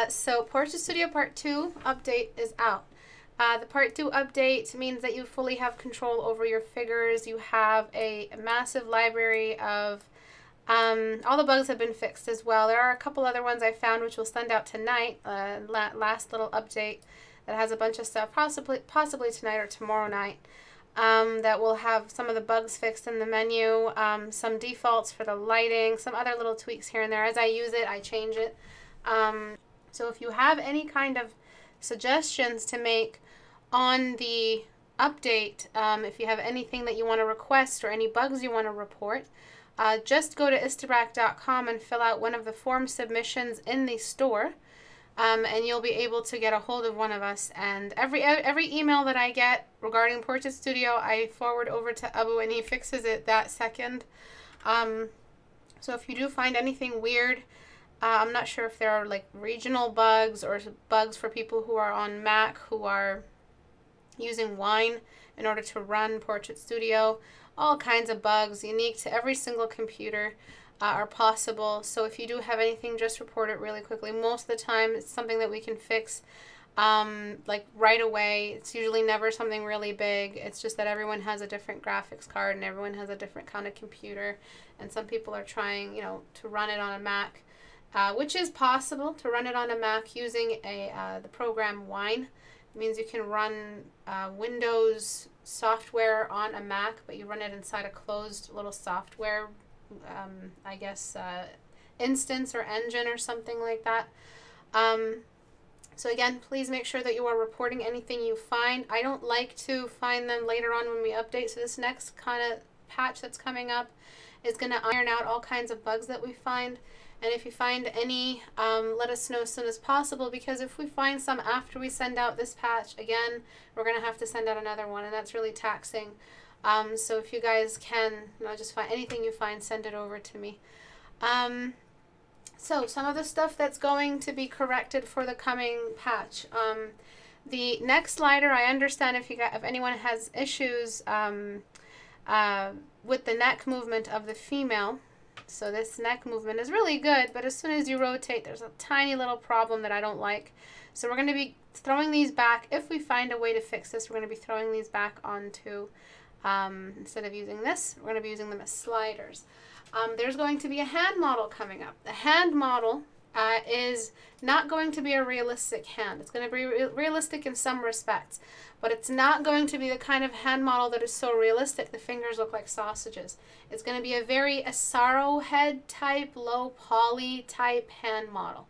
So Portrait Studio Part 2 update is out. The Part 2 update means that you fully have control over your figures. You have a massive library of all the bugs have been fixed as well. There are a couple other ones I found which we'll send out tonight. Last little update that has a bunch of stuff, possibly tonight or tomorrow night. That will have some of the bugs fixed in the menu, some defaults for the lighting, some other little tweaks here and there. As I use it, I change it. So if you have any kind of suggestions to make on the update, if you have anything that you want to request or any bugs you want to report, just go to istebrak.com and fill out one of the form submissions in the store, and you'll be able to get a hold of one of us. And every email that I get regarding Portrait Studio, I forward over to Abu, and he fixes it that second. So if you do find anything weird, I'm not sure if there are like regional bugs or bugs for people who are on Mac who are using Wine in order to run Portrait Studio. All kinds of bugs unique to every single computer are possible. So if you do have anything, just report it really quickly. Most of the time it's something that we can fix like right away. It's usually never something really big. It's just that everyone has a different graphics card and everyone has a different kind of computer, and some people are trying, to run it on a Mac. Which is possible to run it on a Mac using the program Wine. It means you can run Windows software on a Mac, but you run it inside a closed little software, I guess, instance or engine or something like that. So again, please make sure that you are reporting anything you find. I don't like to find them later on when we update, so this next kind of patch that's coming up is going to iron out all kinds of bugs that we find. And if you find any, let us know as soon as possible, because if we find some after we send out this patch, again, we're going to have to send out another one, and that's really taxing. So if you guys can, just find anything you find, send it over to me. So some of the stuff that's going to be corrected for the coming patch. The neck slider, I understand if anyone has issues with the neck movement of the female. So this neck movement is really good, but as soon as you rotate, there's a tiny little problem that I don't like. So we're going to be throwing these back. If we find a way to fix this, we're going to be throwing these back onto, instead of using this, we're going to be using them as sliders. There's going to be a hand model coming up. The hand model is not going to be a realistic hand. It's going to be realistic in some respects, but it's not going to be the kind of hand model that is so realistic the fingers look like sausages. It's going to be a very Asaro head type, low poly type hand model.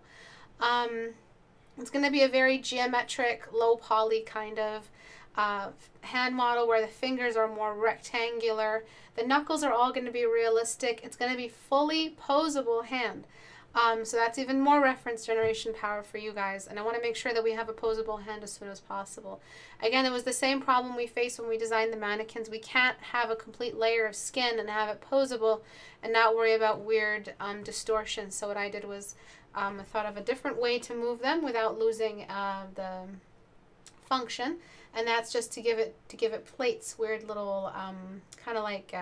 It's going to be a very geometric, low poly kind of hand model where the fingers are more rectangular. The knuckles are all going to be realistic. It's going to be fully posable hand. So that's even more reference generation power for you guys, and I want to make sure that we have a posable hand as soon as possible. Again, it was the same problem we faced when we designed the mannequins. We can't have a complete layer of skin and have it posable and not worry about weird distortion. So what I did was I thought of a different way to move them without losing the function, and that's just to give it plates, weird little kind of like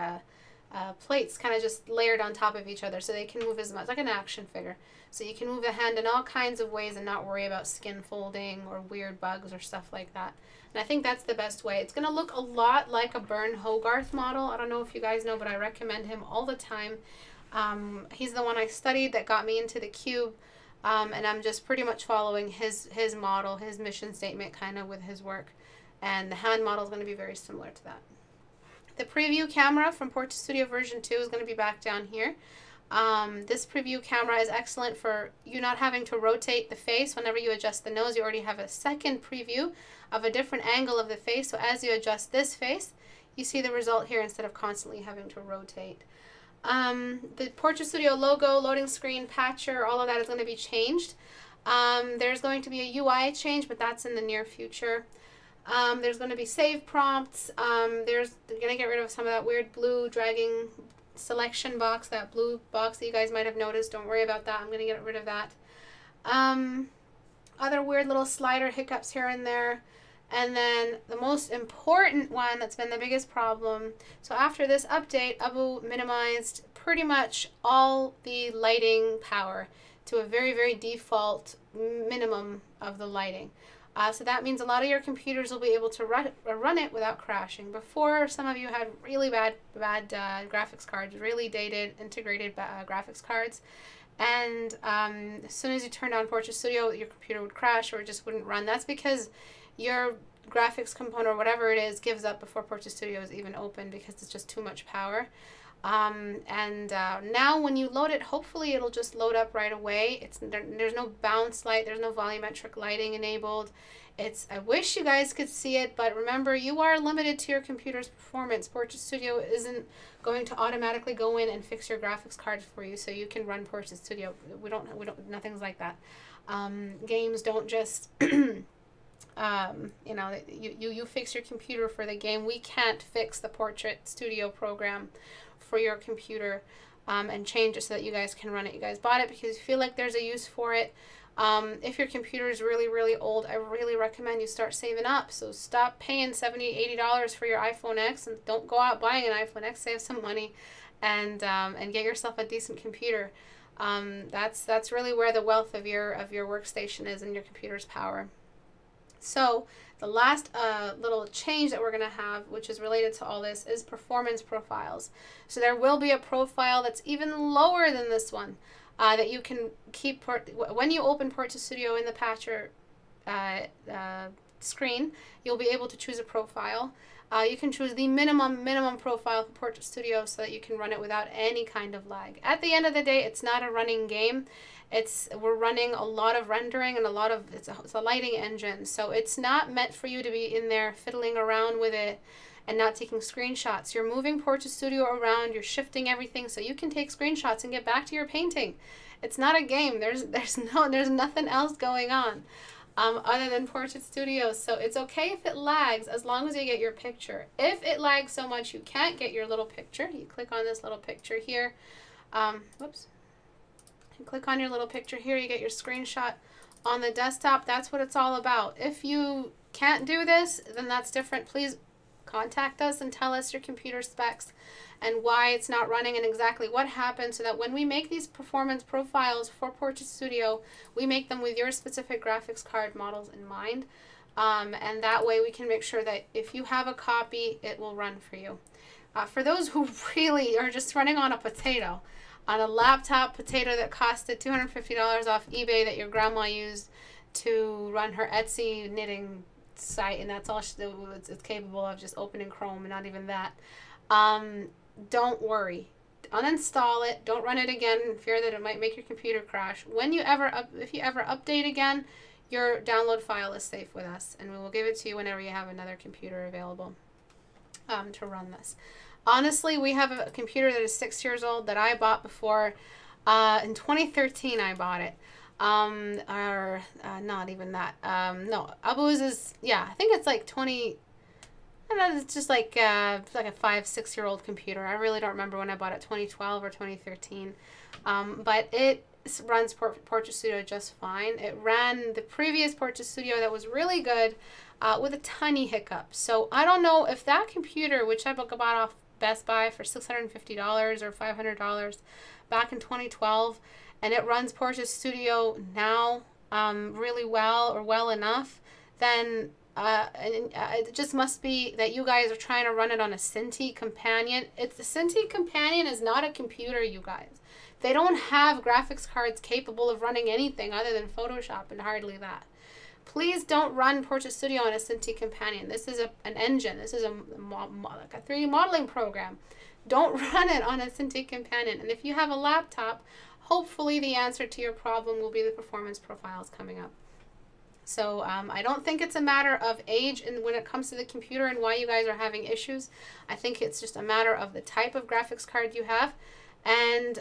plates kind of just layered on top of each other so they can move as much, like an action figure. So you can move the hand in all kinds of ways and not worry about skin folding or weird bugs or stuff like that. And I think that's the best way. It's going to look a lot like a Bern Hogarth model. I don't know if you guys know, but I recommend him all the time. He's the one I studied that got me into the cube, and I'm just pretty much following his model, his mission statement kind of with his work. And the hand model is going to be very similar to that. The preview camera from Portrait Studio version 2 is going to be back down here. This preview camera is excellent for you not having to rotate the face. Whenever you adjust the nose, you already have a second preview of a different angle of the face. So as you adjust this face, you see the result here instead of constantly having to rotate. The Portrait Studio logo, loading screen, patcher, all of that is going to be changed. There's going to be a UI change, but that's in the near future. There's going to be save prompts. They're going to get rid of some of that weird blue dragging selection box, that blue box that you guys might have noticed. Don't worry about that. I'm going to get rid of that. Other weird little slider hiccups here and there. And then the most important one that's been the biggest problem. So after this update, Abu minimized pretty much all the lighting power to a very, very default minimum of the lighting. So that means a lot of your computers will be able to run it without crashing. Before, some of you had really bad graphics cards, really dated integrated graphics cards, and as soon as you turned on Portrait Studio, your computer would crash or it just wouldn't run. That's because your graphics component or whatever it is gives up before Portrait Studio is even open, because it's just too much power. Now when you load it, hopefully it'll just load up right away. There's no bounce light, there's no volumetric lighting enabled. I wish you guys could see it, but remember, you are limited to your computer's performance. Portrait Studio isn't going to automatically go in and fix your graphics card for you so you can run Portrait Studio. We don't, nothing's like that. Games don't just you know, you fix your computer for the game. We can't fix the Portrait Studio program for your computer and change it so that you guys can run it. You guys bought it because you feel like there's a use for it. If your computer is really, really old, I really recommend you start saving up. So stop paying $70, $80 for your iPhone X and don't go out buying an iPhone X. Save some money and get yourself a decent computer. That's really where the wealth of your workstation is, in your computer's power. So the last little change that we're going to have, which is related to all this, is performance profiles. So there will be a profile that's even lower than this one that you can keep. When you open Portrait Studio in the Patcher screen, you'll be able to choose a profile. You can choose the minimum profile for Portrait Studio so that you can run it without any kind of lag. At the end of the day, it's not a running game. We're running a lot of rendering and it's a lighting engine, so it's not meant for you to be in there fiddling around with it and not taking screenshots. You're moving Portrait Studio around, you're shifting everything so you can take screenshots and get back to your painting. It's not a game. There's nothing else going on other than Portrait Studio. So it's okay if it lags as long as you get your picture. If it lags so much you can't get your little picture, you click on this little picture here. Whoops. You click on your little picture here, you get your screenshot on the desktop. That's what it's all about. If you can't do this, then that's different. Please contact us and tell us your computer specs and why it's not running and exactly what happened, so that when we make these performance profiles for Portrait Studio, we make them with your specific graphics card models in mind. And that way we can make sure that if you have a copy, it will run for you. For those who really are just running on a potato, on a laptop potato that costed $250 off eBay that your grandma used to run her Etsy knitting site, and that's all it's capable of, just opening Chrome and not even that. Don't worry. Uninstall it. Don't run it again in fear that it might make your computer crash. If you ever update again, your download file is safe with us, and we will give it to you whenever you have another computer available to run this. Honestly, we have a computer that is 6 years old that I bought before. In 2013, I bought it. Or not even that. No, Abu's is, yeah, I think it's like 20. I don't know, it's just like a 5-6 year old computer. I really don't remember when I bought it, 2012 or 2013. But it runs Portrait Studio just fine. It ran the previous Portrait Studio that was really good with a tiny hiccup. So I don't know if that computer, which I bought off Best Buy for $650 or $500 back in 2012, and it runs Portrait Studio now really well or well enough, then it just must be that you guys are trying to run it on a Cintiq Companion. The Cintiq Companion is not a computer, you guys. They don't have graphics cards capable of running anything other than Photoshop, and hardly that. Please don't run Portrait Studio on a Cintiq Companion. This is an engine. This is like a 3D modeling program. Don't run it on a Cintiq Companion. And if you have a laptop, hopefully the answer to your problem will be the performance profiles coming up. So I don't think it's a matter of age when it comes to the computer and why you guys are having issues. I think it's just a matter of the type of graphics card you have and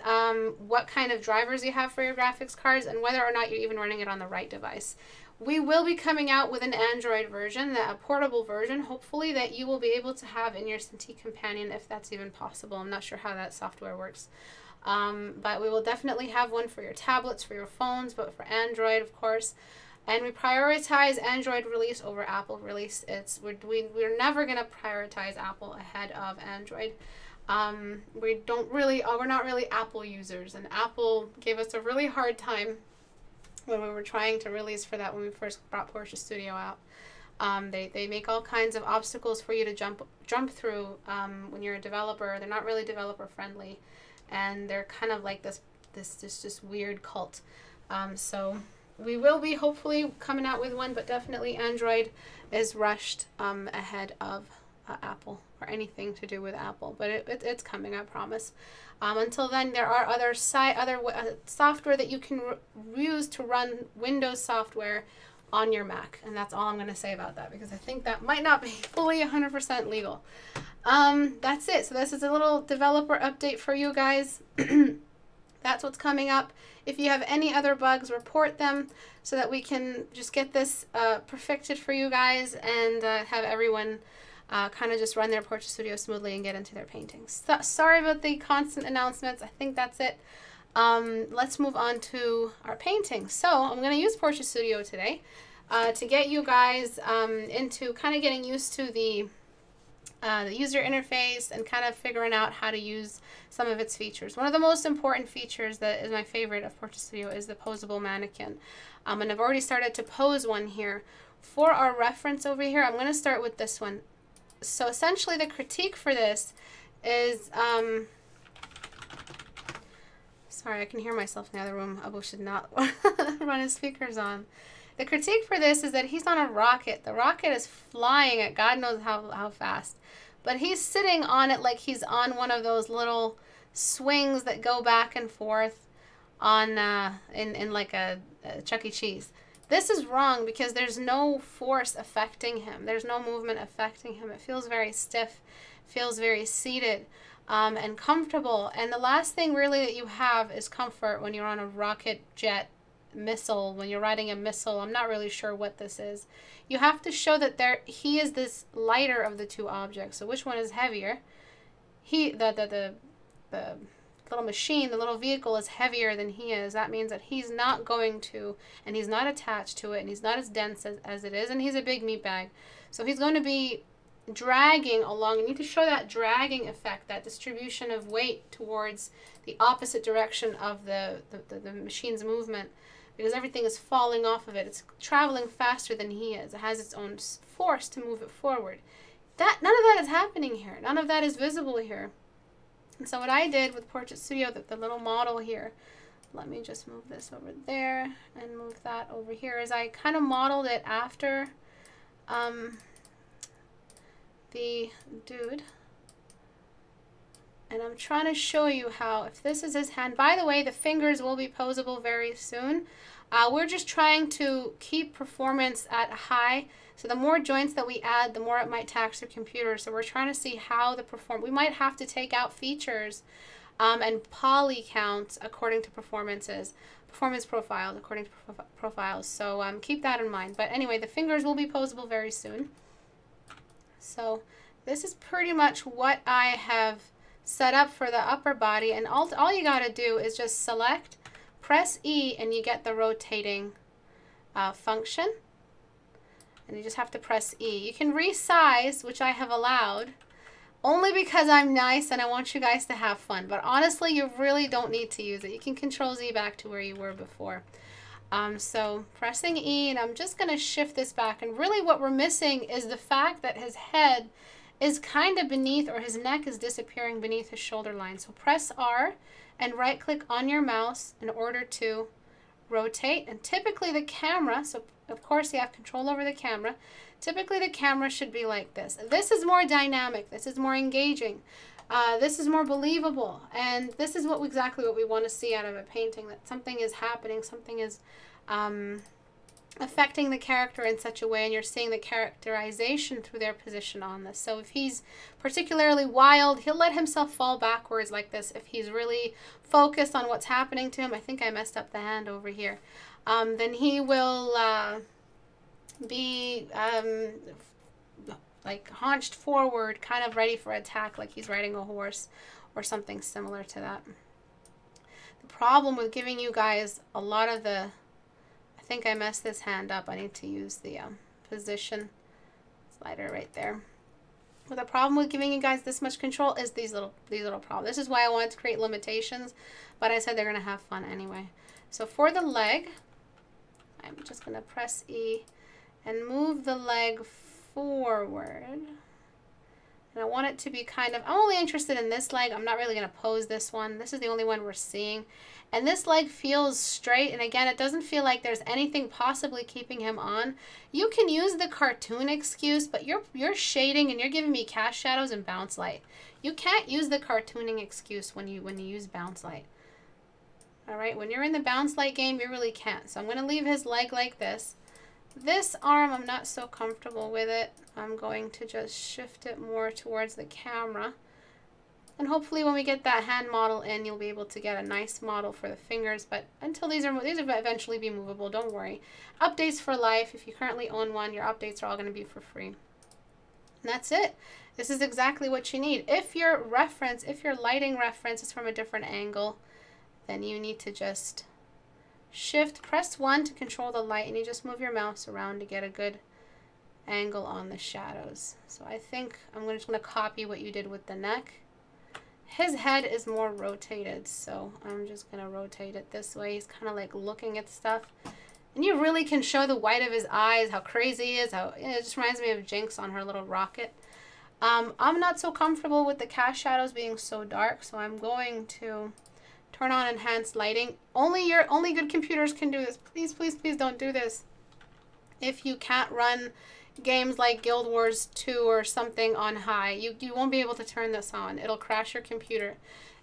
what kind of drivers you have for your graphics cards and whether or not you're even running it on the right device. We will be coming out with an Android version, a portable version, hopefully, that you will be able to have in your Cintiq Companion if that's even possible. I'm not sure how that software works. But we will definitely have one for your tablets, for your phones, but for Android, of course. And we prioritize Android release over Apple release. We're never going to prioritize Apple ahead of Android. We're not really Apple users, and Apple gave us a really hard time when we were trying to release for that when we first brought Portia Studio out. They make all kinds of obstacles for you to jump through when you're a developer. They're not really developer friendly, and they're kind of like this just weird cult. So we will be hopefully coming out with one, but definitely Android is rushed ahead of Apple, or anything to do with Apple, but it's coming, I promise. Until then, there are other software that you can use to run Windows software on your Mac, and that's all I'm going to say about that, because I think that might not be fully 100% legal. That's it. So this is a little developer update for you guys. That's what's coming up. If you have any other bugs, report them so that we can just get this perfected for you guys, and have everyone kind of just run their Portia Studio smoothly and get into their paintings. So, sorry about the constant announcements. I think that's it. Let's move on to our painting. So I'm going to use Portia Studio today to get you guys into kind of getting used to the user interface and kind of figuring out how to use some of its features. One of the most important features that is my favorite of Portia Studio is the posable mannequin. And I've already started to pose one here. For our reference over here, I'm going to start with this one. So essentially the critique for this is, sorry, I can hear myself in the other room. Abu should not run his speakers on. The critique for this is that he's on a rocket. The rocket is flying at God knows how fast. But he's sitting on it like he's on one of those little swings that go back and forth on in like a Chuck E. Cheese. This is wrong because there's no force affecting him. There's no movement affecting him. It feels very stiff, feels very seated and comfortable. And the last thing really that you have is comfort when you're on a rocket jet missile, when you're riding a missile. I'm not really sure what this is. You have to show that he is this lighter of the two objects. So which one is heavier? The little machine, the little vehicle is heavier than he is. That means that he's not going to, and he's not attached to it, and he's not as dense as it is, and he's a big meat bag. So he's going to be dragging along. You need to show that dragging effect, that distribution of weight towards the opposite direction of the machine's movement, because everything is falling off of it. It's traveling faster than he is. It has its own force to move it forward. None of that is happening here. None of that is visible here. And so what I did with Portia Studio, the little model here, let me just move this over there and move that over here, is I kind of modeled it after the dude. And I'm trying to show you how, if this is his hand, by the way, the fingers will be posable very soon. We're just trying to keep performance at high. So the more joints that we add, the more it might tax your computer. So we're trying to see how we might have to take out features and poly counts according to performance profiles according to profiles. So keep that in mind. But anyway, the fingers will be posable very soon. So this is pretty much what I have set up for the upper body, and all you got to do is just select, press E, and you get the rotating function. And you just have to press E. You can resize, which I have allowed, only because I'm nice and I want you guys to have fun. But honestly, you really don't need to use it. You can Control Z back to where you were before. So pressing E, and I'm just going to shift this back. And really what we're missing is the fact that his head is kind of beneath, or his neck is disappearing beneath his shoulder line. So press R and right click on your mouse in order to rotate. And typically the camera, so of course you have control over the camera, typically the camera should be like this. This is more dynamic, this is more engaging, this is more believable, and this is exactly what we want to see out of a painting, that something is happening, something is affecting the character in such a way, and you're seeing the characterization through their position on this. So if he's particularly wild, he'll let himself fall backwards like this. If he's really focused on what's happening to him, I think I messed up the hand over here, then he will be like haunched forward, kind of ready for attack, like he's riding a horse or something similar to that. The problem with giving you guys a lot of the, I think I messed this hand up. I need to use the position slider right there. But the problem with giving you guys this much control is these little problems. This is why I wanted to create limitations, but I said they're going to have fun anyway. So for the leg, I'm just going to press E and move the leg forward. And I want it to be kind of, I'm only interested in this leg. I'm not really going to pose this one. This is the only one we're seeing. And this leg feels straight. And again, it doesn't feel like there's anything possibly keeping him on. You can use the cartoon excuse, but you're shading and you're giving me cast shadows and bounce light. You can't use the cartooning excuse when you use bounce light. All right, when you're in the bounce light game, you really can't. So I'm going to leave his leg like this. This arm, I'm not so comfortable with it. I'm going to just shift it more towards the camera. And hopefully when we get that hand model in, you'll be able to get a nice model for the fingers. But until these will eventually be movable, don't worry. Updates for life. If you currently own one, your updates are all going to be for free. And that's it. This is exactly what you need. If your lighting reference is from a different angle, then you need to just shift, press 1 to control the light, and you just move your mouse around to get a good angle on the shadows. So I think I'm just going to copy what you did with the neck. His head is more rotated, so I'm just going to rotate it this way. He's kind of like looking at stuff. And you really can show the white of his eyes, how crazy he is. It just reminds me of Jinx on her little rocket. I'm not so comfortable with the cast shadows being so dark, so I'm going to turn on enhanced lighting. Only good computers can do this. Please, please, please don't do this. If you can't run games like Guild Wars 2 or something on high, you won't be able to turn this on. It'll crash your computer.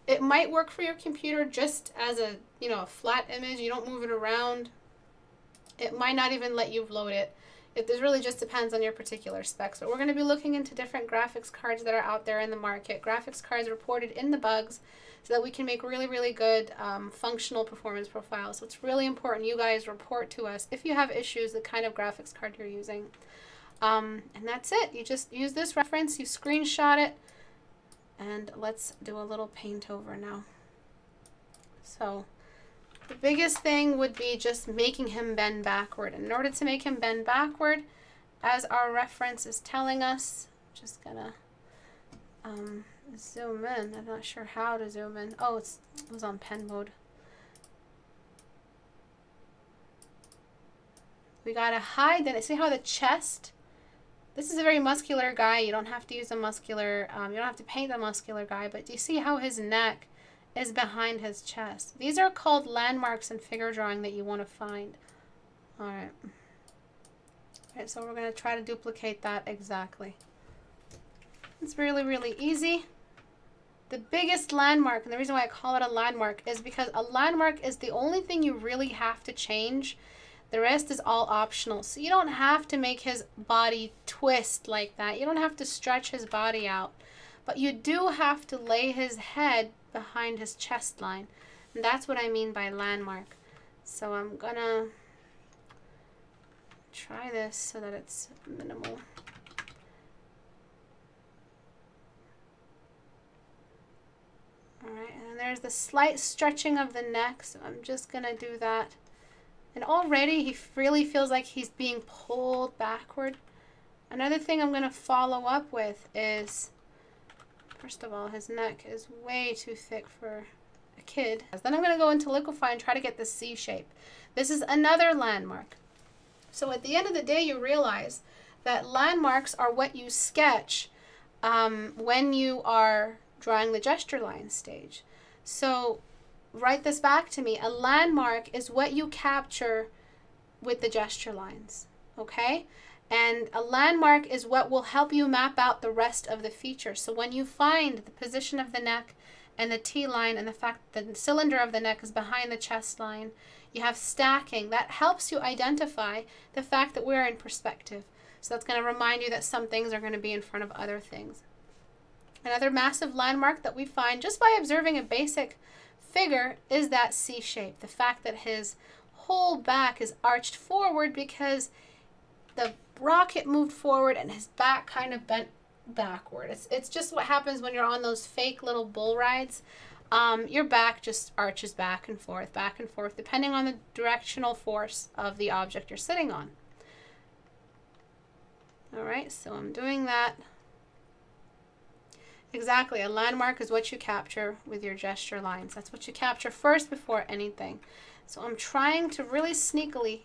It might work for your computer just as a flat image. You don't move it around. It might not even let you load it. It really just depends on your particular specs. But we're going to be looking into different graphics cards that are out there in the market. Graphics cards reported in the bugs, so that we can make really, really good functional performance profiles. So it's really important you guys report to us if you have issues, the kind of graphics card you're using. And that's it. You just use this reference, you screenshot it, and let's do a little paint over now. So the biggest thing would be just making him bend backward. And in order to make him bend backward, as our reference is telling us, I'm just gonna zoom in. I'm not sure how to zoom in. Oh, it was on pen mode. We gotta hide then. See how the chest, this is a very muscular guy. You don't have to use a muscular, you don't have to paint the muscular guy, but do you see how his neck is behind his chest? These are called landmarks in figure drawing that you want to find. Alright. Alright, so we're going to try to duplicate that exactly. It's really, really easy. The biggest landmark, and the reason why I call it a landmark, is because a landmark is the only thing you really have to change. The rest is all optional. So you don't have to make his body twist like that. You don't have to stretch his body out. But you do have to lay his head behind his chest line. And that's what I mean by landmark. So I'm gonna try this so that it's minimal. Alright, and there's the slight stretching of the neck, so I'm just gonna do that. And already he really feels like he's being pulled backward. Another thing I'm gonna follow up with is, first of all, his neck is way too thick for a kid. Then I'm going to go into liquify and try to get the C shape. This is another landmark. So at the end of the day, you realize that landmarks are what you sketch when you are drawing the gesture line stage. So write this back to me. A landmark is what you capture with the gesture lines. Okay? And a landmark is what will help you map out the rest of the feature. So when you find the position of the neck and the T-line and the fact that the cylinder of the neck is behind the chest line, you have stacking. That helps you identify the fact that we're in perspective. So that's going to remind you that some things are going to be in front of other things. Another massive landmark that we find just by observing a basic figure is that C shape. The fact that his whole back is arched forward because the rocket moved forward and his back kind of bent backward. It's just what happens when you're on those fake little bull rides. Your back just arches back and forth, depending on the directional force of the object you're sitting on. Alright, so I'm doing that. Exactly, a landmark is what you capture with your gesture lines. That's what you capture first before anything. So I'm trying to really sneakily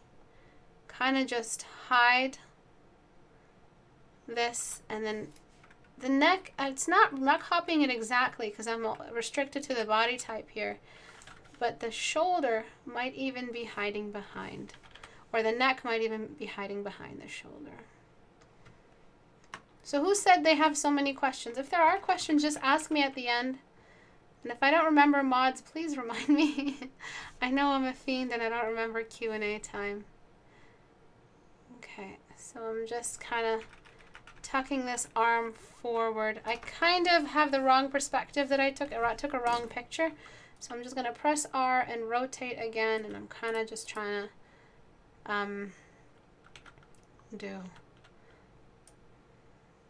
kind of just hide this, and then the neck, it's not copying it exactly because I'm restricted to the body type here, but the shoulder might even be hiding behind, or the neck might even be hiding behind the shoulder. So who said they have so many questions? If there are questions, just ask me at the end. And if I don't remember mods, please remind me. I know I'm a fiend and I don't remember Q&A time. Okay, so I'm just kind of tucking this arm forward. I kind of have the wrong perspective that I took a wrong picture. So I'm just going to press R and rotate again, and I'm kind of just trying to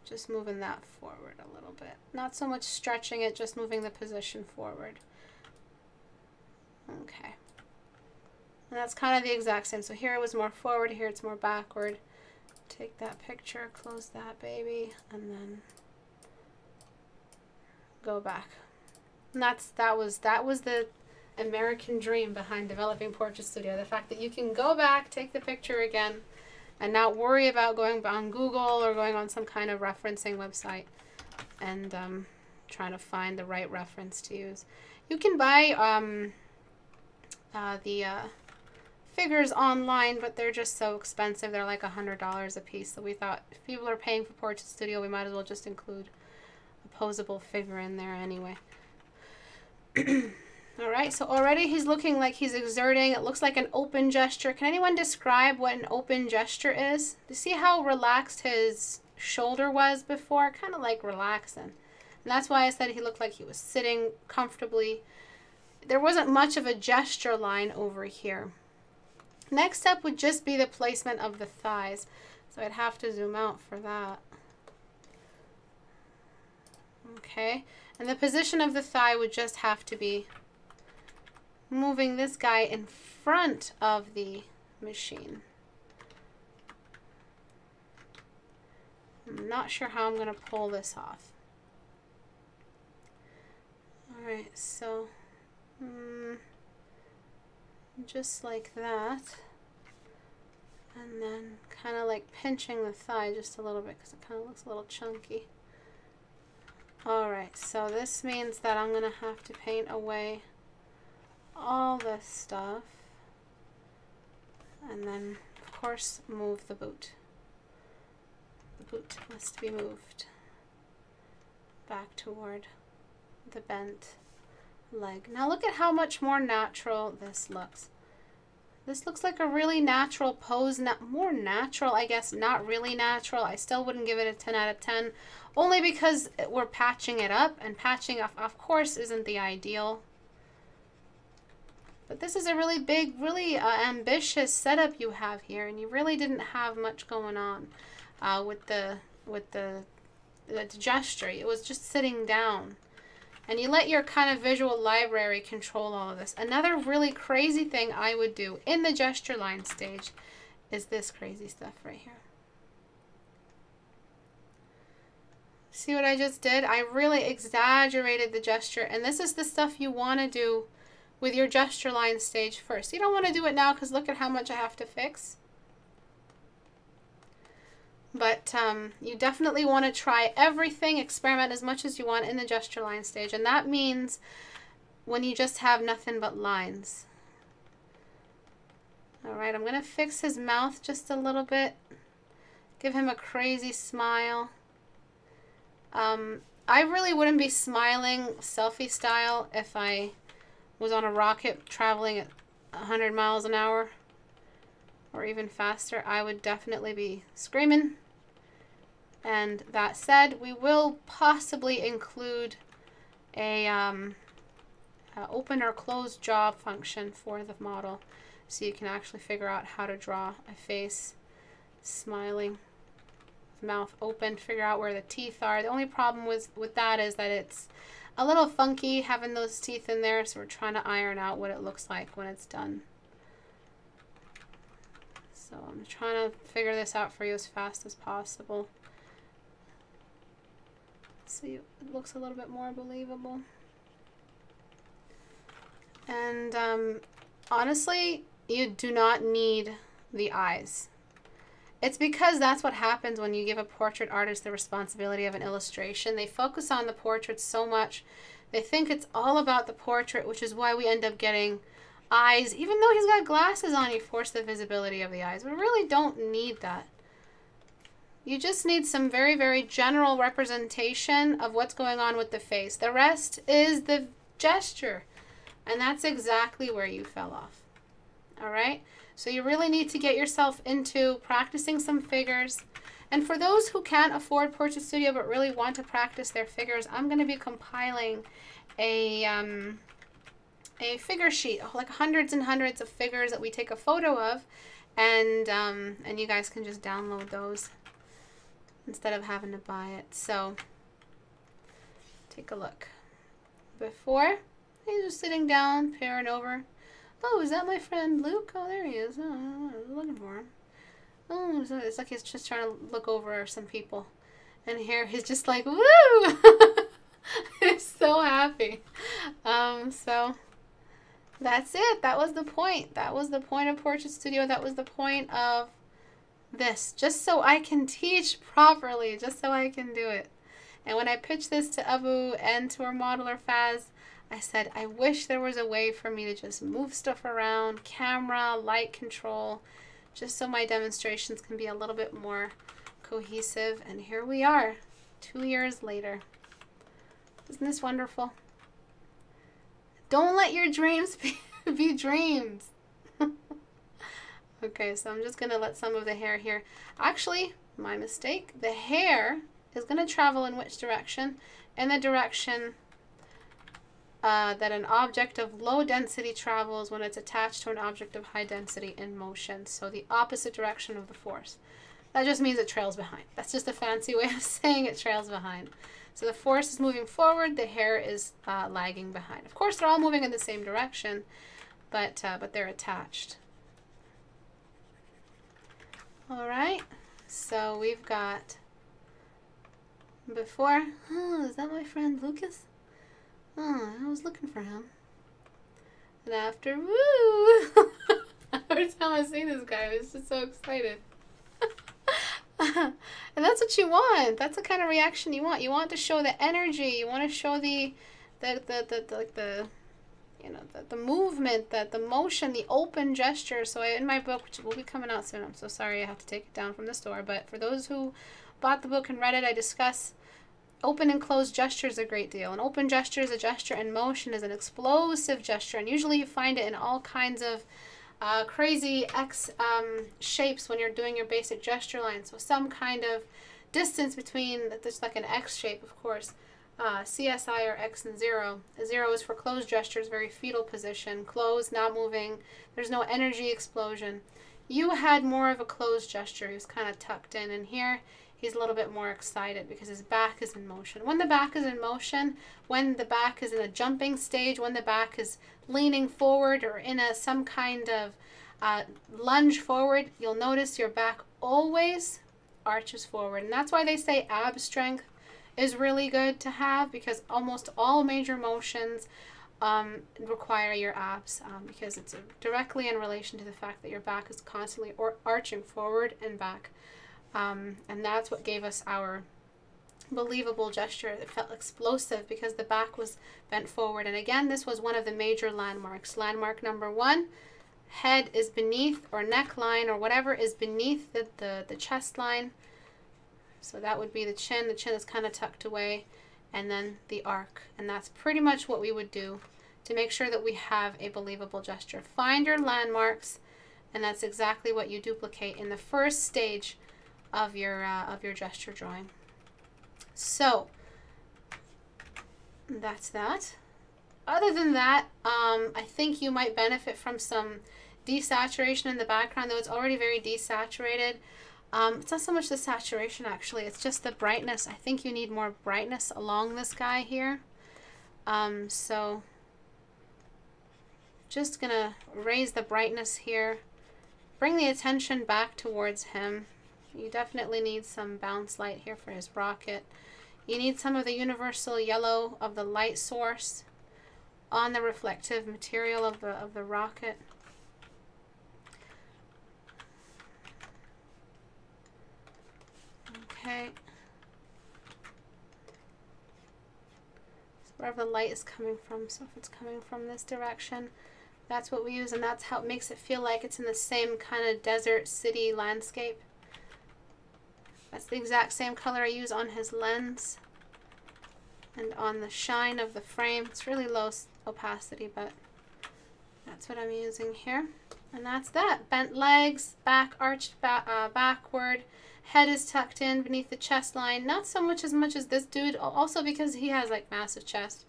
just moving that forward a little bit. Not so much stretching it, just moving the position forward. Okay. And that's kind of the exact same. So here it was more forward, here it's more backward. Take that picture, close that baby, and then go back. And that was the American dream behind developing Portrait Studio. The fact that you can go back, take the picture again, and not worry about going on Google or going on some kind of referencing website and trying to find the right reference to use. You can buy the figures online, but they're just so expensive. They're like $100 a piece. So we thought if people are paying for Portrait Studio, we might as well just include a posable figure in there anyway. All right, so already he's looking like he's exerting. It looks like an open gesture. Can anyone describe what an open gesture is? Do you see how relaxed his shoulder was before? Kind of like relaxing. And that's why I said he looked like he was sitting comfortably. There wasn't much of a gesture line over here. Next step would just be the placement of the thighs. So I'd have to zoom out for that. Okay, and the position of the thigh would just have to be moving this guy in front of the machine. I'm not sure how I'm going to pull this off. All right, so just like that, and then kind of like pinching the thigh just a little bit because it kind of looks a little chunky. All right, so this means that I'm going to have to paint away all this stuff, and then of course move the boot. The boot must be moved back toward the bent leg. Now look at how much more natural this looks. This looks like a really natural pose, more natural, I guess, not really natural. I still wouldn't give it a 10 out of 10, only because we're patching it up, and patching up, of course, isn't the ideal. But this is a really big, really ambitious setup you have here, and you really didn't have much going on with the gesture. It was just sitting down. And you let your kind of visual library control all of this. Another really crazy thing I would do in the gesture line stage is this crazy stuff right here. See what I just did? I really exaggerated the gesture, and this is the stuff you want to do with your gesture line stage first. You don't want to do it now because look at how much I have to fix. But you definitely want to try everything, experiment as much as you want in the gesture line stage. And that means when you just have nothing but lines. All right, I'm going to fix his mouth just a little bit. Give him a crazy smile. I really wouldn't be smiling selfie style if I was on a rocket traveling at 100 miles an hour or even faster. I would definitely be screaming. And that said, we will possibly include a open or close jaw function for the model, so you can actually figure out how to draw a face smiling, mouth open, figure out where the teeth are. The only problem with that is that it's a little funky having those teeth in there, so we're trying to iron out what it looks like when it's done. So I'm trying to figure this out for you as fast as possible. So it looks a little bit more believable. And honestly, you do not need the eyes. It's because that's what happens when you give a portrait artist the responsibility of an illustration. They focus on the portrait so much. They think it's all about the portrait, which is why we end up getting eyes. Even though he's got glasses on, you force the visibility of the eyes. We really don't need that. You just need some very, very general representation of what's going on with the face. The rest is the gesture. And that's exactly where you fell off. All right? So you really need to get yourself into practicing some figures. And for those who can't afford Portrait Studio but really want to practice their figures, I'm going to be compiling a figure sheet, like hundreds and hundreds of figures that we take a photo of, and you guys can just download those instead of having to buy it. So take a look. Before, he's just sitting down, peering over. Oh, is that my friend Luke? Oh, there he is. Oh, I was looking for him. Oh, it's like he's just trying to look over some people. And here he's just like, woo! He's so happy. So that's it. That was the point. That was the point of Portrait Studio. That was the point of this. Just so I can teach properly. Just so I can do it. And when I pitched this to Abu and to our modeler Faz, I said, I wish there was a way for me to just move stuff around, camera, light control, just so my demonstrations can be a little bit more cohesive. And here we are, 2 years later. Isn't this wonderful? Don't let your dreams be dreams. Okay, so I'm just going to let some of the hair here. Actually, my mistake. The hair is going to travel in which direction? In the direction that an object of low density travels when it's attached to an object of high density in motion. So the opposite direction of the force. That just means it trails behind. That's just a fancy way of saying it trails behind. So the force is moving forward, the hair is lagging behind. Of course, they're all moving in the same direction, but they're attached. All right, so we've got before. Oh, is that my friend Lucas? Oh, I was looking for him. And after, woo! Every time I see this guy, I was just so excited. And that's what you want. That's the kind of reaction you want. You want to show the energy. You want to show the movement, the motion, the open gesture. So in my book, which will be coming out soon, I'm so sorry I have to take it down from the store. But for those who bought the book and read it, I discuss open and closed gestures a great deal. An open gesture is a gesture in motion, is an explosive gesture, and usually you find it in all kinds of crazy X shapes when you're doing your basic gesture line. So some kind of distance between, there's like an X shape, of course, CSI or X and 0. 0 is for closed gestures, very fetal position, closed, not moving, there's no energy explosion. You had more of a closed gesture, he was kind of tucked in, and here he's a little bit more excited because his back is in motion. When the back is in motion, when the back is in a jumping stage, when the back is leaning forward or in some kind of lunge forward, you'll notice your back always arches forward. And that's why they say ab strength is really good to have, because almost all major motions require your abs, because it's directly in relation to the fact that your back is constantly arching forward and back. And that's what gave us our believable gesture. It felt explosive because the back was bent forward. And again, this was one of the major landmarks. Landmark number 1, head is beneath, or neckline or whatever is beneath the chest line. So that would be the chin. The chin is kind of tucked away, and then the arc. And that's pretty much what we would do to make sure that we have a believable gesture. Find your landmarks, and that's exactly what you duplicate in the first stage of your gesture drawing. So that's that. Other than that, I think you might benefit from some desaturation in the background, though it's already very desaturated. It's not so much the saturation, actually, it's just the brightness. I think you need more brightness along this guy here. So just gonna raise the brightness here, bring the attention back towards him. You definitely need some bounce light here for his rocket. You need some of the universal yellow of the light source on the reflective material of the rocket. Okay. So wherever the light is coming from, so if it's coming from this direction, that's what we use, and that's how it makes it feel like it's in the same kind of desert city landscape. That's the exact same color I use on his lens and on the shine of the frame. It's really low opacity, but that's what I'm using here. And that's that. Bent legs, back arched backward, head is tucked in beneath the chest line. Not so much as this dude, also because he has like massive chest.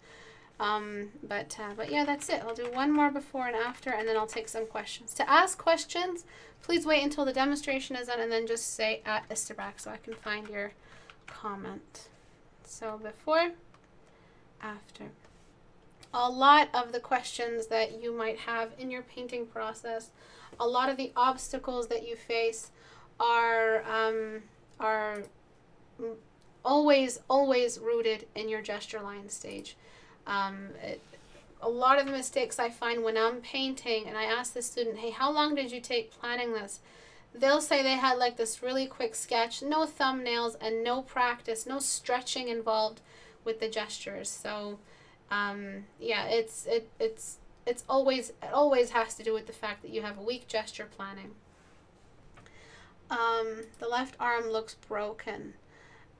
But yeah, that's it. I'll do one more before and after, and then I'll take some questions. To ask questions, please wait until the demonstration is done, and then just say at Istebrak so I can find your comment. So before, after. A lot of the questions that you might have in your painting process, a lot of the obstacles that you face are always rooted in your gesture line stage. A lot of the mistakes I find when I'm painting, and I ask the student, hey, how long did you take planning this? They'll say they had like this really quick sketch, no thumbnails and no practice, no stretching involved with the gestures. So yeah, it always has to do with the fact that you have weak gesture planning. The left arm looks broken.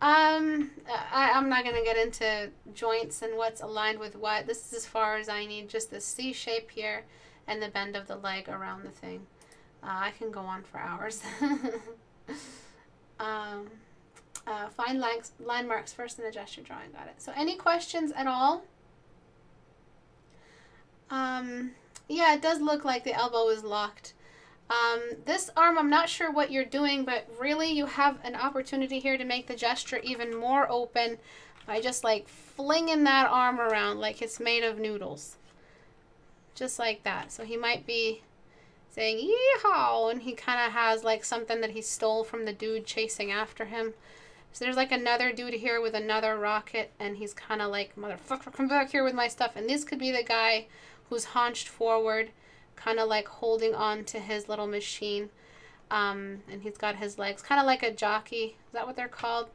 I'm not going to get into joints and what's aligned with what. This is as far as I need, just the C shape here and the bend of the leg around the thing. I can go on for hours. Find landmarks first in the gesture drawing. Got it. So any questions at all? Yeah, it does look like the elbow is locked. This arm, I'm not sure what you're doing, but really you have an opportunity here to make the gesture even more open by just like flinging that arm around like it's made of noodles. Just like that. So he might be saying yeehaw, and he kind of has like something that he stole from the dude chasing after him. So there's like another dude here with another rocket, and he's kind of like, motherfucker, come back here with my stuff. And this could be the guy who's haunched forward, kind of like holding on to his little machine. And he's got his legs kind of like a jockey. Is that what they're called?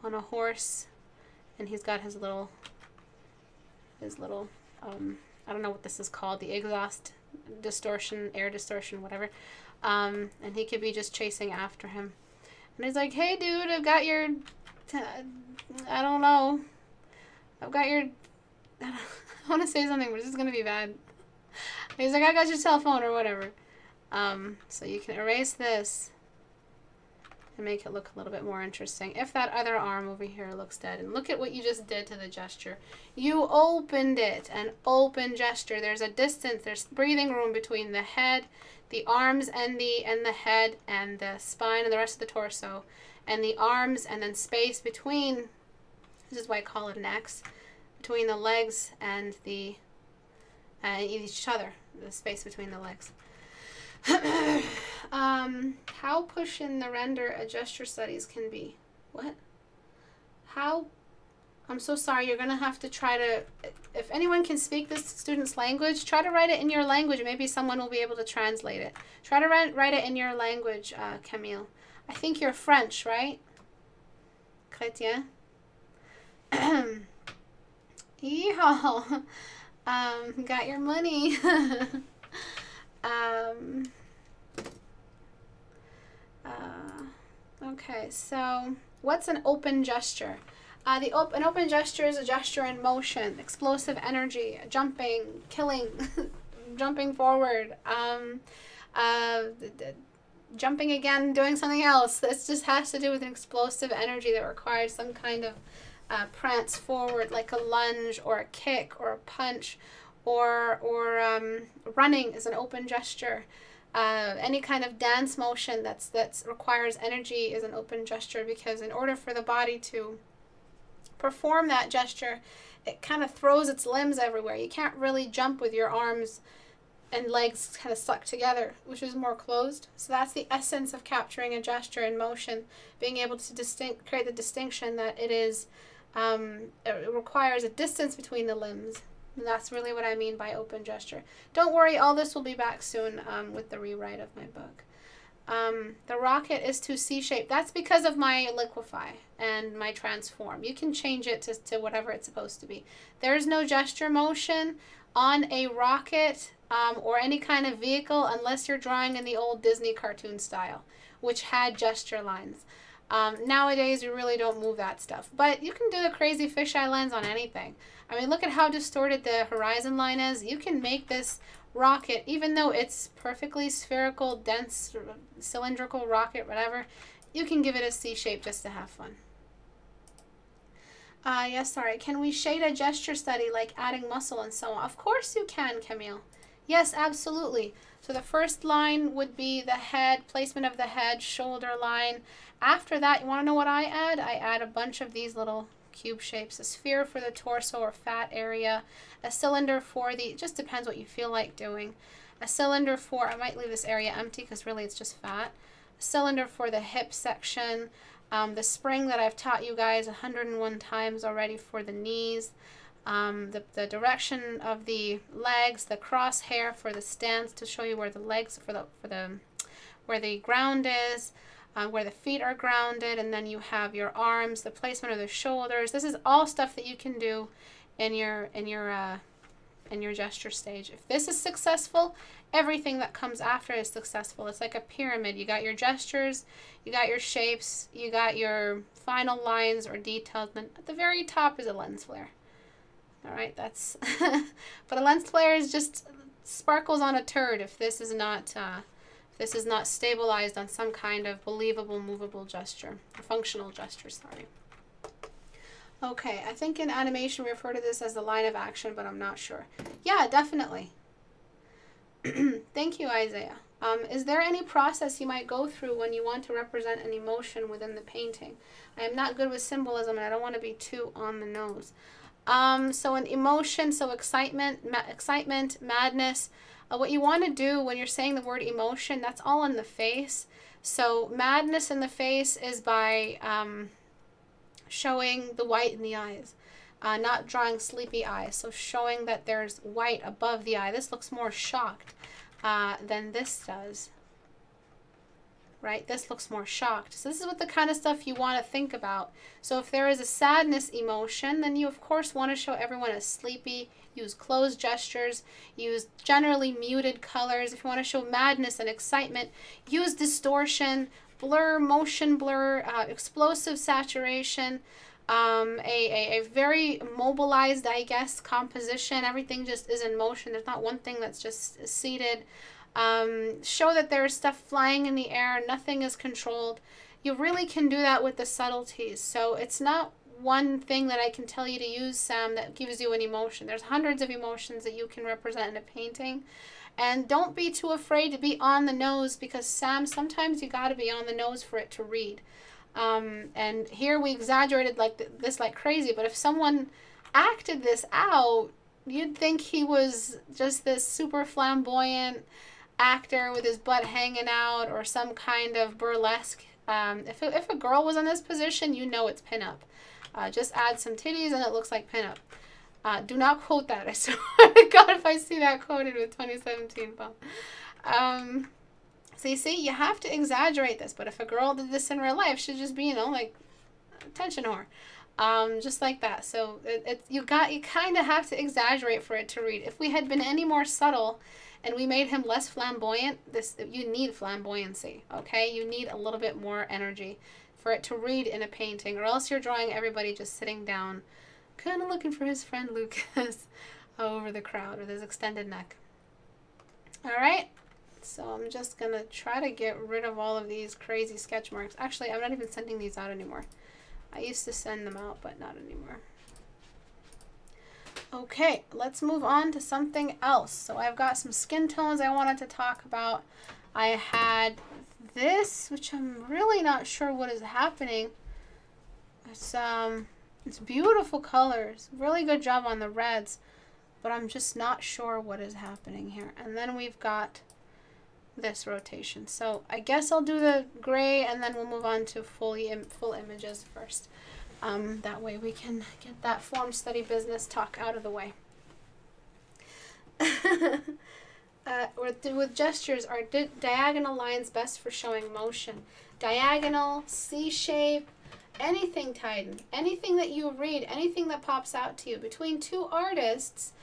On a horse. And he's got his little I don't know what this is called, the exhaust distortion, air distortion, whatever. And he could be just chasing after him. And he's like, hey dude, I've got your, I don't know. I've got your, I want to say something, but this is going to be bad. He's like, I got your cell phone or whatever. So you can erase this and make it look a little bit more interesting. If that other arm over here looks dead, and look at what you just did to the gesture. You opened it, an open gesture. There's a distance, there's breathing room between the head, the arms and the head and the spine and the rest of the torso, and the arms, and then space between, this is why I call it necks, between the legs and the each other, the space between the legs. How push in the render a gesture studies can be. What? How? I'm so sorry, you're gonna have to try to, if anyone can speak this student's language, try to write it in your language. Maybe someone will be able to translate it. Try to write it in your language, Camille. I think you're French, right? Chrétien? Yeehaw! Got your money. Okay, so what's an open gesture? An open gesture is a gesture in motion, explosive energy, jumping, killing, jumping forward, jumping again, doing something else. This just has to do with an explosive energy that requires some kind of prance forward, like a lunge or a kick or a punch, or running is an open gesture. Any kind of dance motion that's requires energy is an open gesture, because in order for the body to perform that gesture, it kind of throws its limbs everywhere. You can't really jump with your arms and legs kind of stuck together, which is more closed. So that's the essence of capturing a gesture in motion, being able to create the distinction that it is, it requires a distance between the limbs. And that's really what I mean by open gesture. Don't worry, all this will be back soon with the rewrite of my book. The rocket is to C-shape. That's because of my liquefy and my transform. You can change it to whatever it's supposed to be. There's no gesture motion on a rocket or any kind of vehicle unless you're drawing in the old Disney cartoon style, which had gesture lines. Nowadays, you really don't move that stuff. But you can do the crazy fisheye lens on anything. I mean, look at how distorted the horizon line is. You can make this rocket, even though it's perfectly spherical, dense, cylindrical rocket, whatever, you can give it a C shape just to have fun. Yes, sorry. Can we shade a gesture study like adding muscle and so on? Of course you can, Camille. Yes, absolutely. So the first line would be the head, placement of the head, shoulder line. After that, you want to know what I add? I add a bunch of these little cube shapes, a sphere for the torso or fat area, a cylinder for the, it just depends what you feel like doing, a cylinder for, I might leave this area empty because really it's just fat, a cylinder for the hip section, the spring that I've taught you guys 101 times already for the knees, the direction of the legs, the crosshair for the stance to show you where the legs, where the ground is, where the feet are grounded, and then you have your arms, the placement of the shoulders. This is all stuff that you can do in your gesture stage. If this is successful, everything that comes after is successful. It's like a pyramid. You got your gestures, you got your shapes, you got your final lines or details, and then at the very top is a lens flare. All right, that's but a lens flare is just sparkles on a turd if this is not stabilized on some kind of believable, movable gesture, a functional gesture, sorry. Okay, I think in animation we refer to this as the line of action, but I'm not sure. Yeah, definitely. Thank you, Isaiah. Is there any process you might go through when you want to represent an emotion within the painting? I am not good with symbolism and I don't want to be too on the nose. So an emotion, so excitement, madness. What you want to do when you're saying the word emotion, that's all in the face. So madness in the face is by showing the white in the eyes, not drawing sleepy eyes. So showing that there's white above the eye. This looks more shocked than this does. Right? This looks more shocked. So this is what the kind of stuff you want to think about. So if there is a sadness emotion, then you of course want to show everyone as sleepy. Use closed gestures. Use generally muted colors. If you want to show madness and excitement, use distortion, blur, motion blur, explosive saturation, a very mobilized, I guess, composition. Everything just is in motion. There's not one thing that's just seated. Show that there's stuff flying in the air, nothing is controlled. You really can do that with the subtleties. So it's not one thing that I can tell you to use, Sam, that gives you an emotion. There's hundreds of emotions that you can represent in a painting. And don't be too afraid to be on the nose, because Sam, sometimes you got to be on the nose for it to read. And here we exaggerated this like crazy, but if someone acted this out, you'd think he was just this super flamboyant actor with his butt hanging out or some kind of burlesque. If a girl was in this position, you know it's pinup. Just add some titties and it looks like pinup. Do not quote that. I swear to God, if I see that quoted with 2017 font. So you see, you have to exaggerate this. But if a girl did this in real life, she'd just be, you know, like, attention whore. Just like that. So you kind of have to exaggerate for it to read. If we had been any more subtle and we made him less flamboyant, you need flamboyancy, okay? You need a little bit more energy for it to read in a painting, or else you're drawing everybody just sitting down, kind of looking for his friend Lucas over the crowd with his extended neck. All right, so I'm just going to try to get rid of all of these crazy sketch marks. Actually, I'm not even sending these out anymore. I used to send them out, but not anymore. Okay, let's move on to something else. So I've got some skin tones I wanted to talk about. I had this, which I'm really not sure what is happening. It's beautiful colors. Really good job on the reds, but I'm just not sure what is happening here. And then we've got this rotation. So I guess I'll do the gray and then we'll move on to full images first. That way we can get that form study business talk out of the way. with gestures, are diagonal lines best for showing motion? Diagonal, C shape, anything, Titan, anything that you read, anything that pops out to you. Between two artists,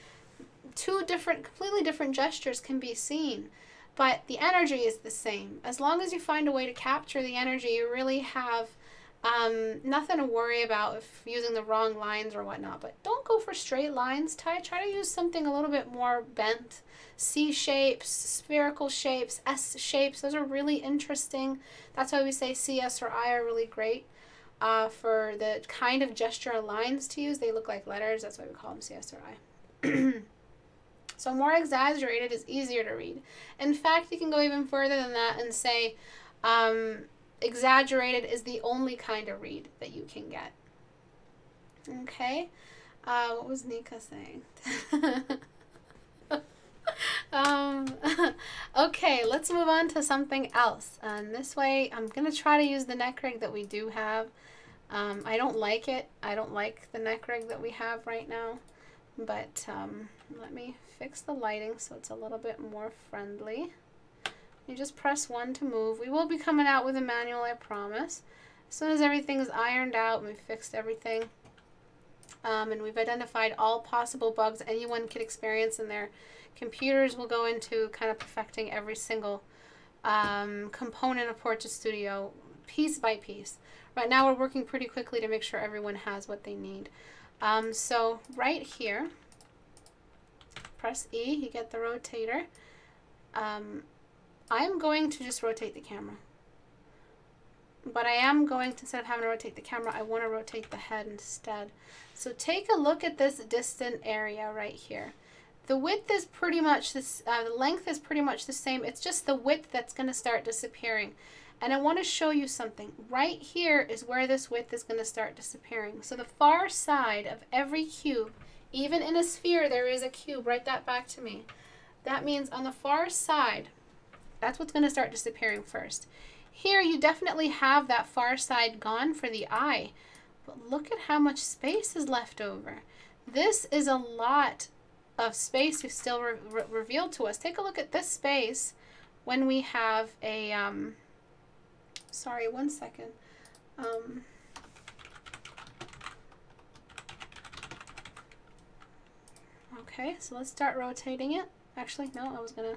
two completely different gestures can be seen, but the energy is the same. As long as you find a way to capture the energy, you really have nothing to worry about if using the wrong lines or whatnot. But don't go for straight lines. Try to use something a little bit more bent. C shapes, spherical shapes, S shapes, those are really interesting. That's why we say C, S, or I are really great for the kind of gesture lines to use. They look like letters, that's why we call them C, S, or I. So more exaggerated is easier to read. In fact, you can go even further than that and say exaggerated is the only kind of read that you can get. Okay, what was Nika saying? Okay, let's move on to something else. And this way, I'm going to try to use the neck rig that we do have. I don't like it. I don't like the neck rig that we have right now. But let me fix the lighting so it's a little bit more friendly. You just press 1 to move. We will be coming out with a manual, I promise. As soon as everything is ironed out and we've fixed everything, and we've identified all possible bugs anyone could experience in their computers, we'll go into kind of perfecting every single component of Portrait Studio piece by piece. Right now we're working pretty quickly to make sure everyone has what they need. So right here, press E, you get the rotator. I am going to just rotate the camera. But I am going to, instead of having to rotate the camera, I want to rotate the head instead. So take a look at this distant area right here. The width is pretty much this, the length is pretty much the same. It's just the width that's going to start disappearing. And I want to show you something. Right here is where this width is going to start disappearing. So the far side of every cube, even in a sphere there is a cube, write that back to me. That means on the far side, that's what's going to start disappearing first. Here you definitely have that far side gone for the eye, but look at how much space is left over. This is a lot of space you've still revealed to us. Take a look at this space when we have a, sorry, one second. Okay, so let's start rotating it. Actually, no, I was gonna,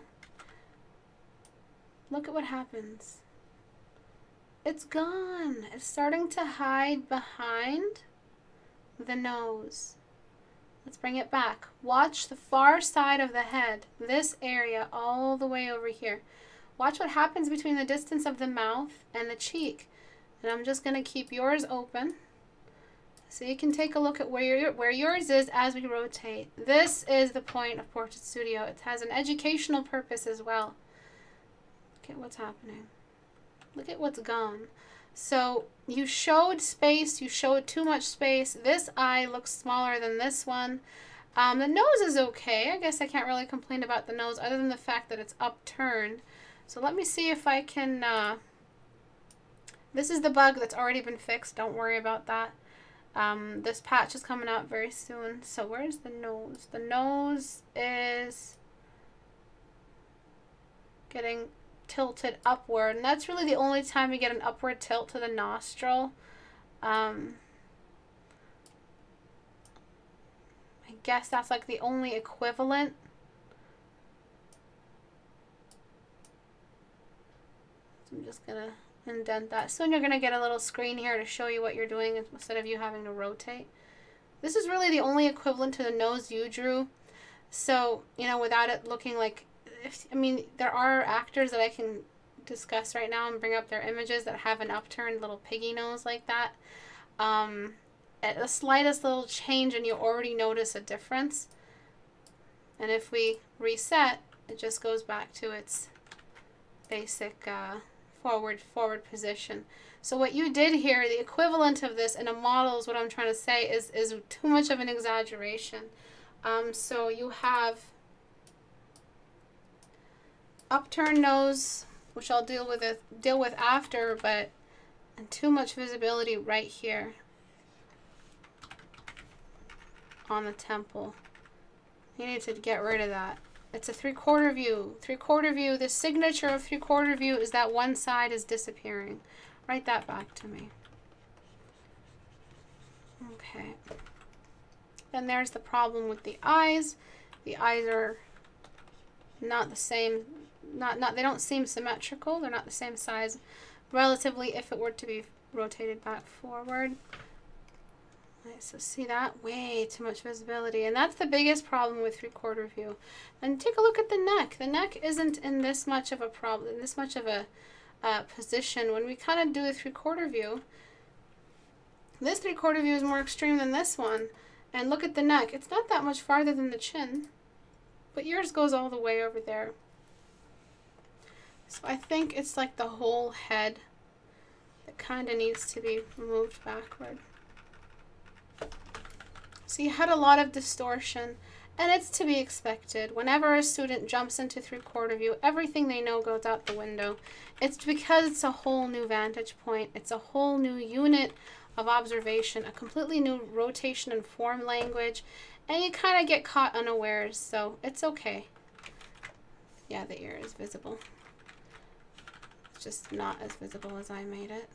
look at what happens. It's gone. It's starting to hide behind the nose. Let's bring it back. Watch the far side of the head, this area all the way over here. Watch what happens between the distance of the mouth and the cheek. And I'm just going to keep yours open so you can take a look at where yours is as we rotate. This is the point of Portrait Studio. It has an educational purpose as well. Look at what's happening. Look at what's gone. So you showed space, you showed too much space. This eye looks smaller than this one. The nose is okay. I guess I can't really complain about the nose other than the fact that it's upturned. So let me see if I can, this is the bug that's already been fixed. Don't worry about that. This patch is coming out very soon. So where's the nose? The nose is getting tilted upward, and that's really the only time we get an upward tilt to the nostril. I guess that's like the only equivalent. So I'm just gonna indent that. Soon you're gonna get a little screen here to show you what you're doing instead of you having to rotate. This is really the only equivalent to the nose you drew. So, you know, without it looking like, I mean, there are actors that I can discuss right now and bring up their images that have an upturned little piggy nose like that. At the slightest little change and you already notice a difference. And if we reset, it just goes back to its basic forward position. So what you did here, the equivalent of this in a model is what I'm trying to say is too much of an exaggeration. So you have upturned nose, which I'll deal with after, but and too much visibility right here on the temple. You need to get rid of that. It's a 3/4 view. 3/4 view, the signature of 3/4 view is that one side is disappearing. Write that back to me. Okay. Then there's the problem with the eyes. The eyes are not the same, they don't seem symmetrical. They're not the same size relatively if it were to be rotated back forward. Right, so see that? Way too much visibility. And that's the biggest problem with 3/4 view. And take a look at the neck. The neck isn't in this much of a problem, this much of a position. When we kind of do the 3/4 view, this 3/4 view is more extreme than this one. And look at the neck. It's not that much farther than the chin. But yours goes all the way over there. So I think it's like the whole head that kind of needs to be moved backward. So you had a lot of distortion, and it's to be expected. Whenever a student jumps into 3/4 view, everything they know goes out the window. It's because it's a whole new vantage point. It's a whole new unit of observation, a completely new rotation and form language, and you kind of get caught unawares, so it's okay. Yeah, the ear is visible. It's just not as visible as I made it.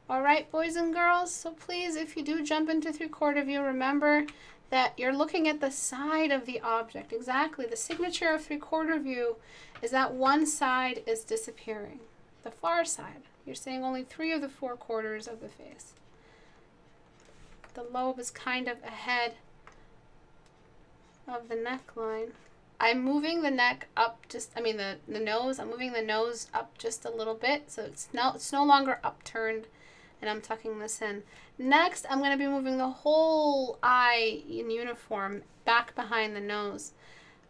All right, boys and girls, so please, if you do jump into 3/4 view, remember that you're looking at the side of the object. Exactly, the signature of 3/4 view is that one side is disappearing, the far side. You're seeing only 3 of the 4 quarters of the face. The lobe is kind of ahead of the neckline. I'm moving the neck up just, the nose, I'm moving the nose up just a little bit, so it's no longer upturned, and I'm tucking this in. Next, I'm going to be moving the whole eye in uniform back behind the nose.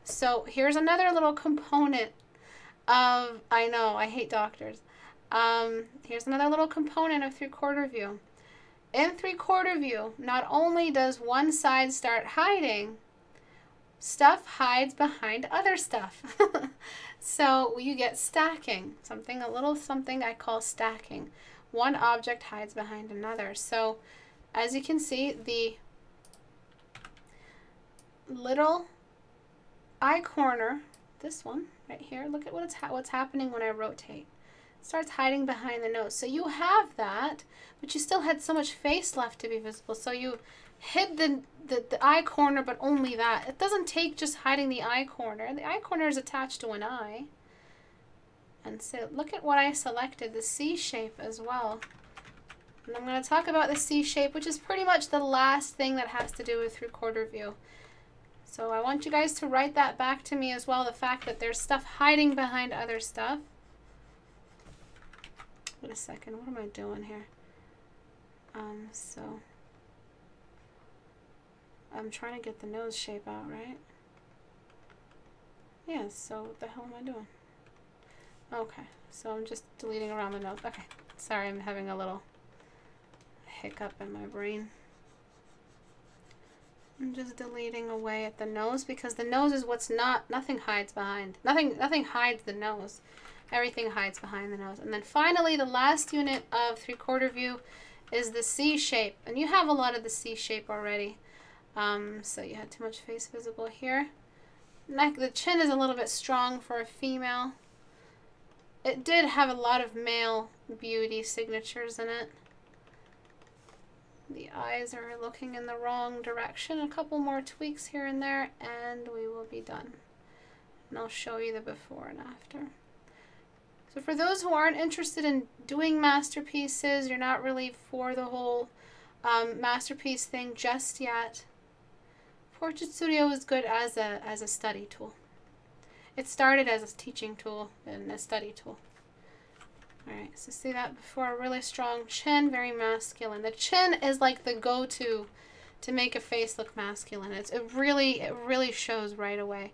So here's another little component of, I know, I hate doctors. Here's another little component of 3/4 view. In 3/4 view, not only does one side start hiding, stuff hides behind other stuff. So you get stacking, a little something I call stacking. One object hides behind another. So as you can see, the little eye corner, this one right here, look at what's happening when I rotate. It starts hiding behind the nose. So you have that, but you still had so much face left to be visible. So you hid the eye corner, but only that. It doesn't take just hiding the eye corner. The eye corner is attached to an eye. And so look at what I selected, the C shape as well. And I'm going to talk about the C shape, which is pretty much the last thing that has to do with 3/4 view. So I want you guys to write that back to me as well, the fact that there's stuff hiding behind other stuff. Wait a second, what am I doing here? So I'm trying to get the nose shape out, right? Yeah, so what the hell am I doing? Okay, so I'm just deleting around the nose. Okay, sorry, I'm having a little hiccup in my brain. I'm just deleting away at the nose because the nose is what's nothing hides behind. Nothing hides the nose. Everything hides behind the nose. And then finally, the last unit of 3/4 view is the C shape. And you have a lot of the C shape already. So you had too much face visible here. The chin is a little bit strong for a female. It did have a lot of male beauty signatures in it. The eyes are looking in the wrong direction. A couple more tweaks here and there, and we will be done. And I'll show you the before and after. So for those who aren't interested in doing masterpieces, you're not really for the whole masterpiece thing just yet, Portrait Studio is good as a study tool. It started as a teaching tool and a study tool. Alright, so see that before, a really strong chin, very masculine. The chin is like the go-to to make a face look masculine. It really shows right away.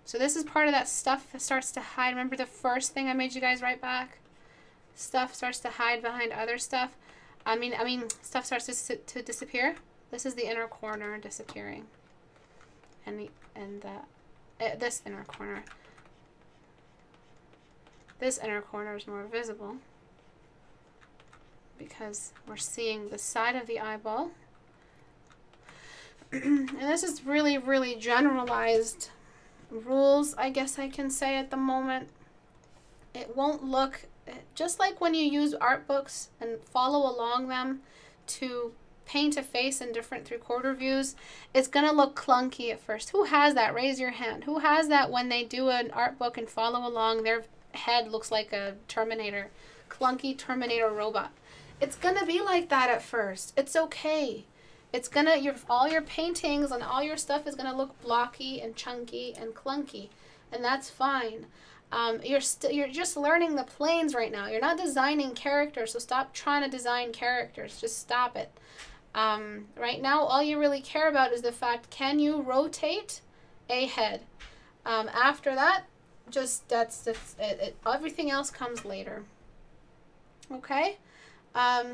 So this is part of that stuff that starts to hide. Remember the first thing I made you guys write back? Stuff starts to hide behind other stuff. Stuff starts to disappear. This is the inner corner disappearing. This inner corner. This inner corner is more visible because we're seeing the side of the eyeball. And this is really, really generalized rules, I guess I can say at the moment. It won't look, just like when you use art books and follow along them to paint a face in different 3/4 views, it's gonna look clunky at first. Who has that? Raise your hand. Who has that when they do an art book and follow along, their head looks like a Terminator, clunky Terminator robot? It's gonna be like that at first. It's okay. It's gonna, all your paintings and all your stuff is gonna look blocky and chunky and clunky, and that's fine. You're just learning the planes right now. You're not designing characters, so stop trying to design characters. Just stop it. Right now, all you really care about is the fact, can you rotate a head? After that, just that's it. Everything else comes later. Okay?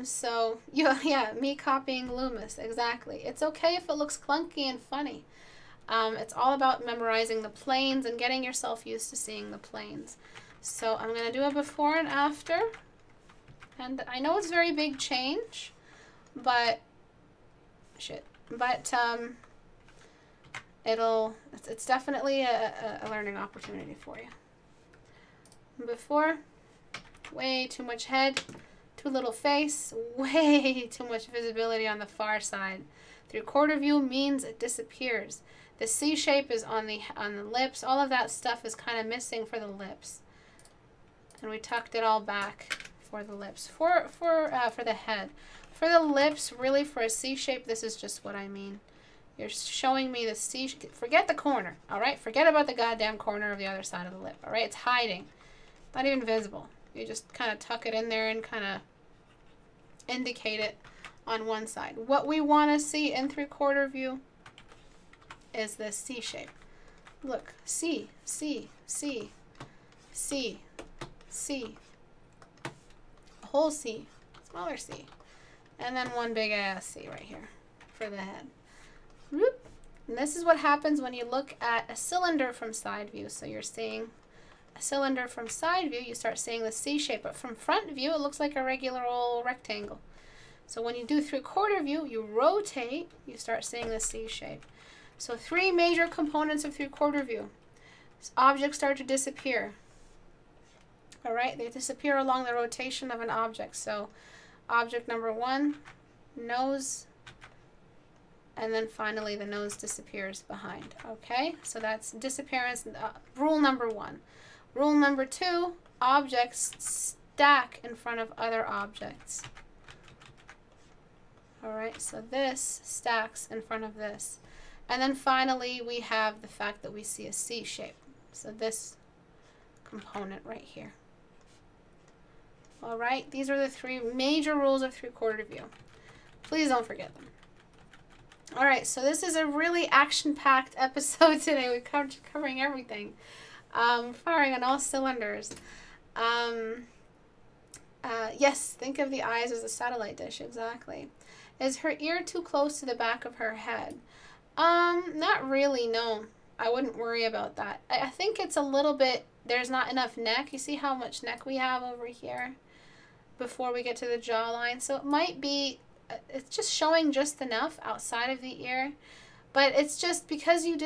So, yeah, me copying Loomis, exactly. It's okay if it looks clunky and funny. It's all about memorizing the planes and getting yourself used to seeing the planes. So I'm going to do a before and after. And I know it's a very big change, but it's definitely a learning opportunity for you. Before, way too much head, too little face, way too much visibility on the far side. 3/4 view means it disappears. The C shape is on the lips. All of that stuff is kind of missing for the lips, and we tucked it all back for the lips. For the head, for the lips, really for a C shape, this is just what I mean. You're showing me the C. Forget the corner, all right? Forget about the goddamn corner of the other side of the lip, all right? It's hiding, not even visible. You just kind of tuck it in there and kind of indicate it on one side. What we want to see in 3/4 view is this C shape. Look, C, C, C, C, C, a whole C, smaller C, and then one big ass C right here for the head. Whoop. And this is what happens when you look at a cylinder from side view. So you're seeing a cylinder from side view, you start seeing the C shape, but from front view, it looks like a regular old rectangle. So when you do 3/4 view, you rotate, you start seeing the C shape. So 3 major components of 3/4 view. Objects start to disappear. All right, they disappear along the rotation of an object. So object number 1, nose, and then finally the nose disappears behind. Okay, so that's disappearance, rule number 1. Rule number 2, objects stack in front of other objects. All right, so this stacks in front of this. And then finally, we have the fact that we see a C shape. So this component right here. All right, these are the 3 major rules of 3/4 view. Please don't forget them. All right, so this is a really action-packed episode today. We're covering everything. Firing on all cylinders. Yes, think of the eyes as a satellite dish, exactly. Is her ear too close to the back of her head? Not really, no. I wouldn't worry about that. I think it's a little bit, there's not enough neck. You see how much neck we have over here before we get to the jawline? So it might be, it's just showing just enough outside of the ear. But it's just because you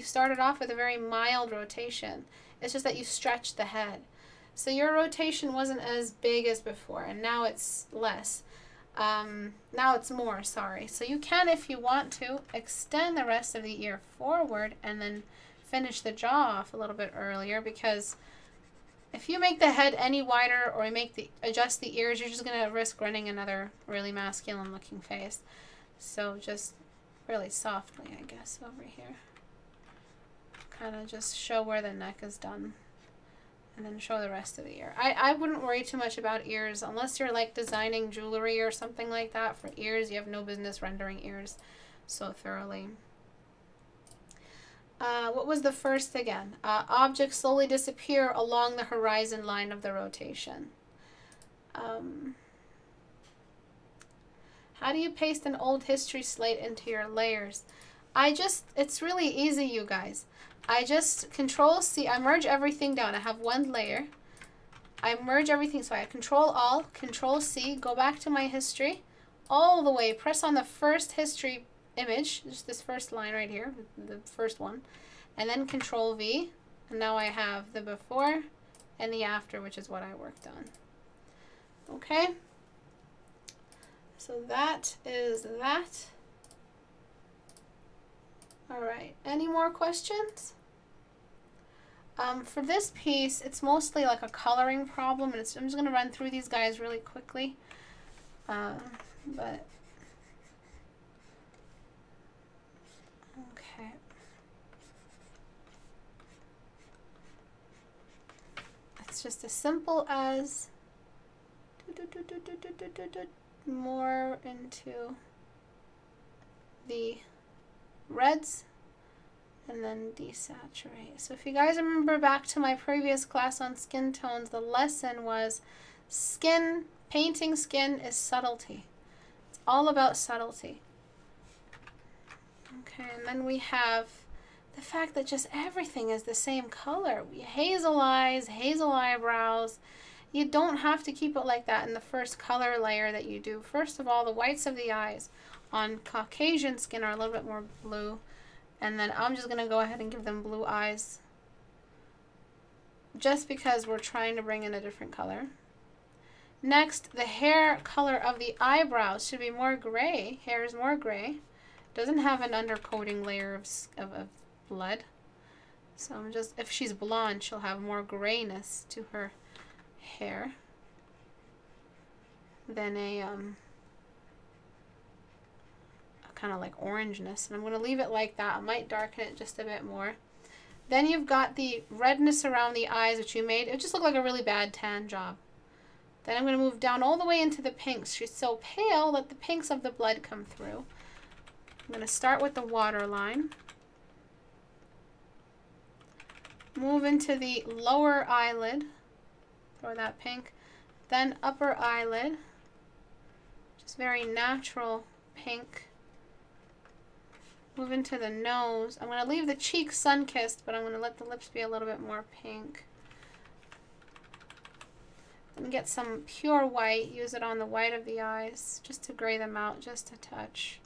started off with a very mild rotation. It's just that you stretched the head. So your rotation wasn't as big as before, and now it's less. Now it's more, sorry. So you can, if you want to, extend the rest of the ear forward and then finish the jaw off a little bit earlier, because if you make the head any wider or adjust the ears, you're just going to risk running another really masculine looking face. So just really softly, I guess, over here. Kind of just show where the neck is done. And then show the rest of the ear. I wouldn't worry too much about ears unless you're like designing jewelry or something like that. For ears, you have no business rendering ears so thoroughly. What was the first again? Objects slowly disappear along the horizon line of the rotation. How do you paste an old history slate into your layers? It's really easy, you guys. I just Control-C, I merge everything down. I have one layer. I merge everything, so I Control-Alt, Control-C, go back to my history, all the way, press on the first history image, just this first line right here, the first one, and then Control V, and now I have the before and the after, which is what I worked on. Okay, so that is that. All right, any more questions? For this piece, it's mostly like a coloring problem, and I'm just going to run through these guys really quickly. But okay. It's just as simple as more into the reds and then desaturate. So if you guys remember back to my previous class on skin tones, the lesson was skin, painting skin is subtlety. It's all about subtlety. Okay, and then we have the fact that just everything is the same color. Hazel eyes, hazel eyebrows. You don't have to keep it like that in the first color layer that you do. First of all, the whites of the eyes on Caucasian skin are a little bit more blue. And then I'm just going to go ahead and give them blue eyes, just because we're trying to bring in a different color. Next, the hair color of the eyebrows should be more gray. Hair is more gray. Doesn't have an undercoating layer of blood. So I'm just, if she's blonde, she'll have more grayness to her hair than a kind of like orangeness, and I'm going to leave it like that. I might darken it just a bit more. Then you've got the redness around the eyes, which you made. It just looked like a really bad tan job. Then I'm going to move down all the way into the pinks. She's so pale that the pinks of the blood come through. I'm going to start with the waterline. Move into the lower eyelid. Throw that pink. Then upper eyelid. Just very natural pink. Move into the nose. I'm going to leave the cheeks sun-kissed, but I'm going to let the lips be a little bit more pink. Then get some pure white. Use it on the white of the eyes, just to gray them out just a touch.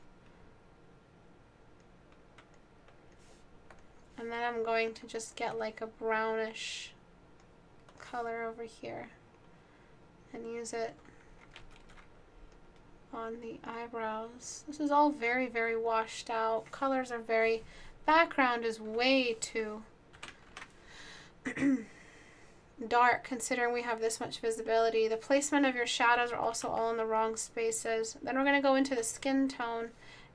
And then I'm going to just get like a brownish color over here and use it on the eyebrows. This is all very, very washed out. Colors are very, background is way too dark considering we have this much visibility. The placement of your shadows are also all in the wrong spaces. Then we're going to go into the skin tone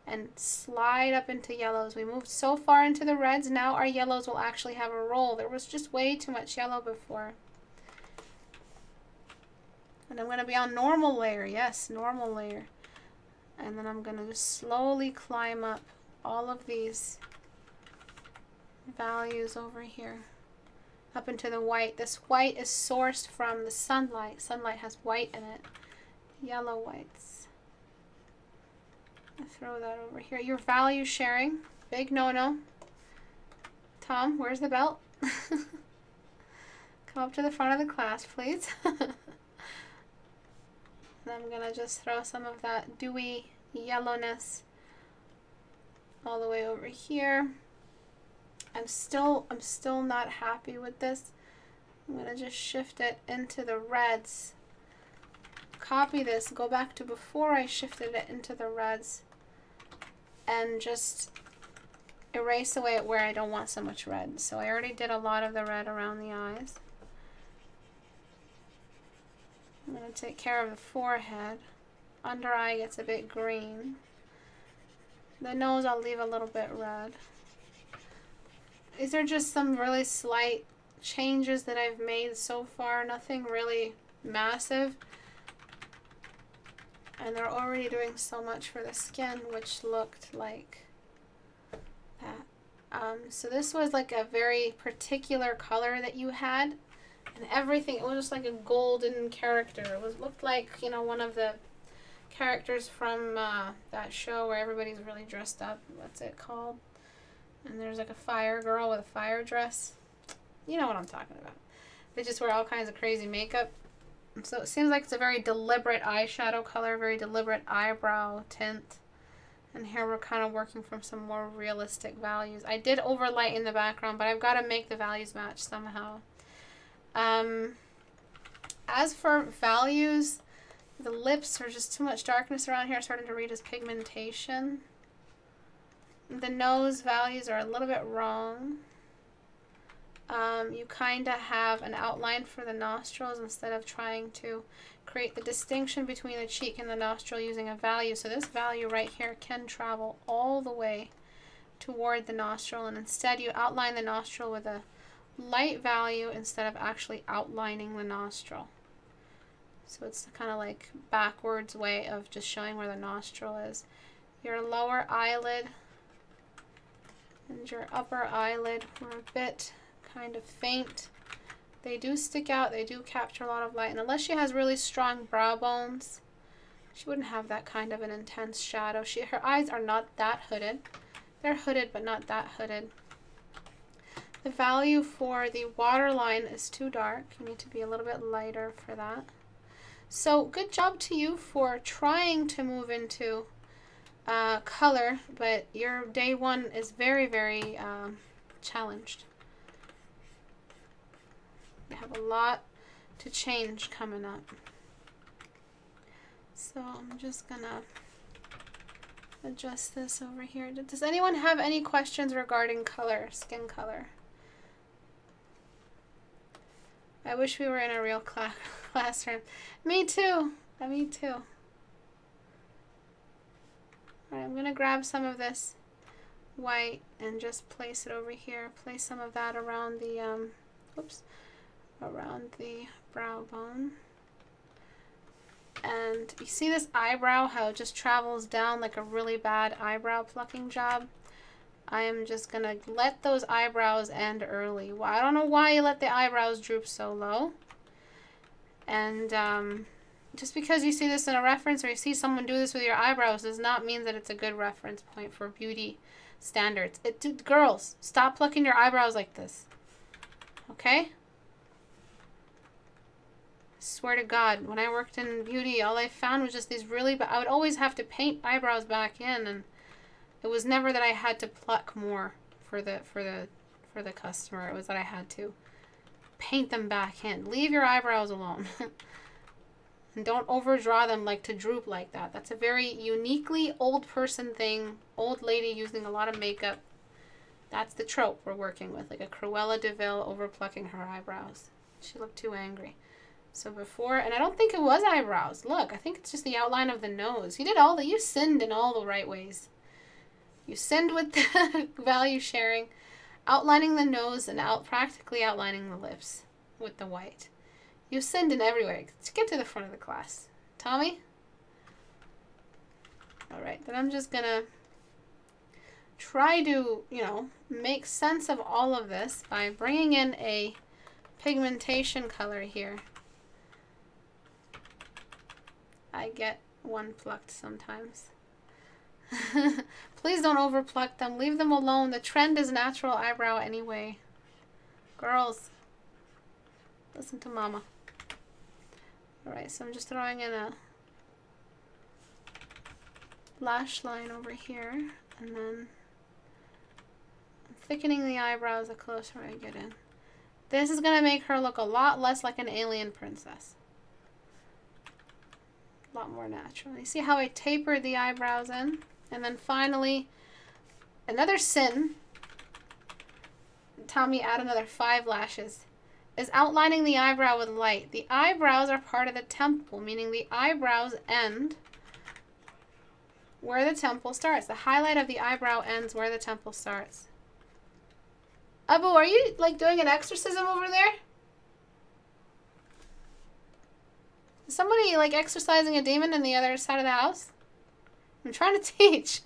and slide up into yellows. We moved so far into the reds, now our yellows will actually have a role. There was just way too much yellow before. And I'm going to be on normal layer. Yes, normal layer. And then I'm going to just slowly climb up all of these values over here. Up into the white. This white is sourced from the sunlight. Sunlight has white in it. Yellow whites. I'll throw that over here. Your value sharing. Big no-no. Tom, where's the belt? Come up to the front of the class, please. And I'm going to just throw some of that dewy yellowness all the way over here. I'm still not happy with this. I'm going to just shift it into the reds. Copy this, go back to before I shifted it into the reds, and just erase away where I don't want so much red. So I already did a lot of the red around the eyes. I'm going to take care of the forehead. Under eye gets a bit green. The nose I'll leave a little bit red. These are just some really slight changes that I've made so far. Nothing really massive. And they're already doing so much for the skin, which looked like that. So this was like a very particular color that you had. And everything, it was just like a golden character. It looked like, you know, one of the characters from that show where everybody's really dressed up. What's it called? And there's like a fire girl with a fire dress. You know what I'm talking about. They just wear all kinds of crazy makeup. So it seems like it's a very deliberate eyeshadow color, very deliberate eyebrow tint. And here we're kind of working from some more realistic values. I did overlight in the background, but I've got to make the values match somehow. As for values, the lips are just too much darkness around here. It's starting to read as pigmentation. The nose values are a little bit wrong. You kind of have an outline for the nostrils instead of trying to create the distinction between the cheek and the nostril using a value. So this value right here can travel all the way toward the nostril, and instead you outline the nostril with a light value instead of actually outlining the nostril. So it's kind of like backwards way of just showing where the nostril is. Your lower eyelid and your upper eyelid were a bit kind of faint. They do stick out, they do capture a lot of light, and unless she has really strong brow bones, she wouldn't have that kind of an intense shadow. Her eyes are not that hooded. They're hooded, but not that hooded. The value for the waterline is too dark. You need to be a little bit lighter for that. So good job to you for trying to move into color, but your day one is very, very challenged. You have a lot to change coming up. So I'm just gonna adjust this over here. Does anyone have any questions regarding color, skin color? I wish we were in a real classroom. Me too. Me too. Alright, I'm gonna grab some of this white and just place it over here. Place some of that around the around the brow bone. And you see this eyebrow, how it just travels down like a really bad eyebrow plucking job? I am just gonna let those eyebrows end early. Well, I don't know why you let the eyebrows droop so low. And just because you see this in a reference or you see someone do this with your eyebrows does not mean that it's a good reference point for beauty standards. Girls, stop plucking your eyebrows like this. Okay? Swear to God, when I worked in beauty, all I found was just these really bad. I would always have to paint eyebrows back in, and it was never that I had to pluck more for the customer. It was that I had to paint them back in. Leave your eyebrows alone. And don't overdraw them like to droop like that. That's a very uniquely old person thing. Old lady using a lot of makeup. That's the trope we're working with, like a Cruella de Vil over plucking her eyebrows. She looked too angry. So before, and I don't think it was eyebrows. Look, I think it's just the outline of the nose. You sinned in all the right ways. You sinned with the value sharing, outlining the nose, and practically outlining the lips with the white. You sinned in every way. Let's get to the front of the class. Tommy? Alright, then I'm just gonna try to, make sense of all of this by bringing in a pigmentation color here. I get one plucked sometimes. Please don't over pluck them. Leave them alone. The trend is natural eyebrow anyway. Girls, listen to mama. Alright, so I'm just throwing in a lash line over here, and then I'm thickening the eyebrows the closer I get in. This is going to make her look a lot less like an alien princess. A lot more natural. You see how I tapered the eyebrows in? And then finally, another sin, Tommy, add another 5 lashes, is outlining the eyebrow with light. The eyebrows are part of the temple, meaning the eyebrows end where the temple starts. The highlight of the eyebrow ends where the temple starts. Abu, are you like doing an exorcism over there? Is somebody like exorcising a demon in the other side of the house? I'm trying to teach.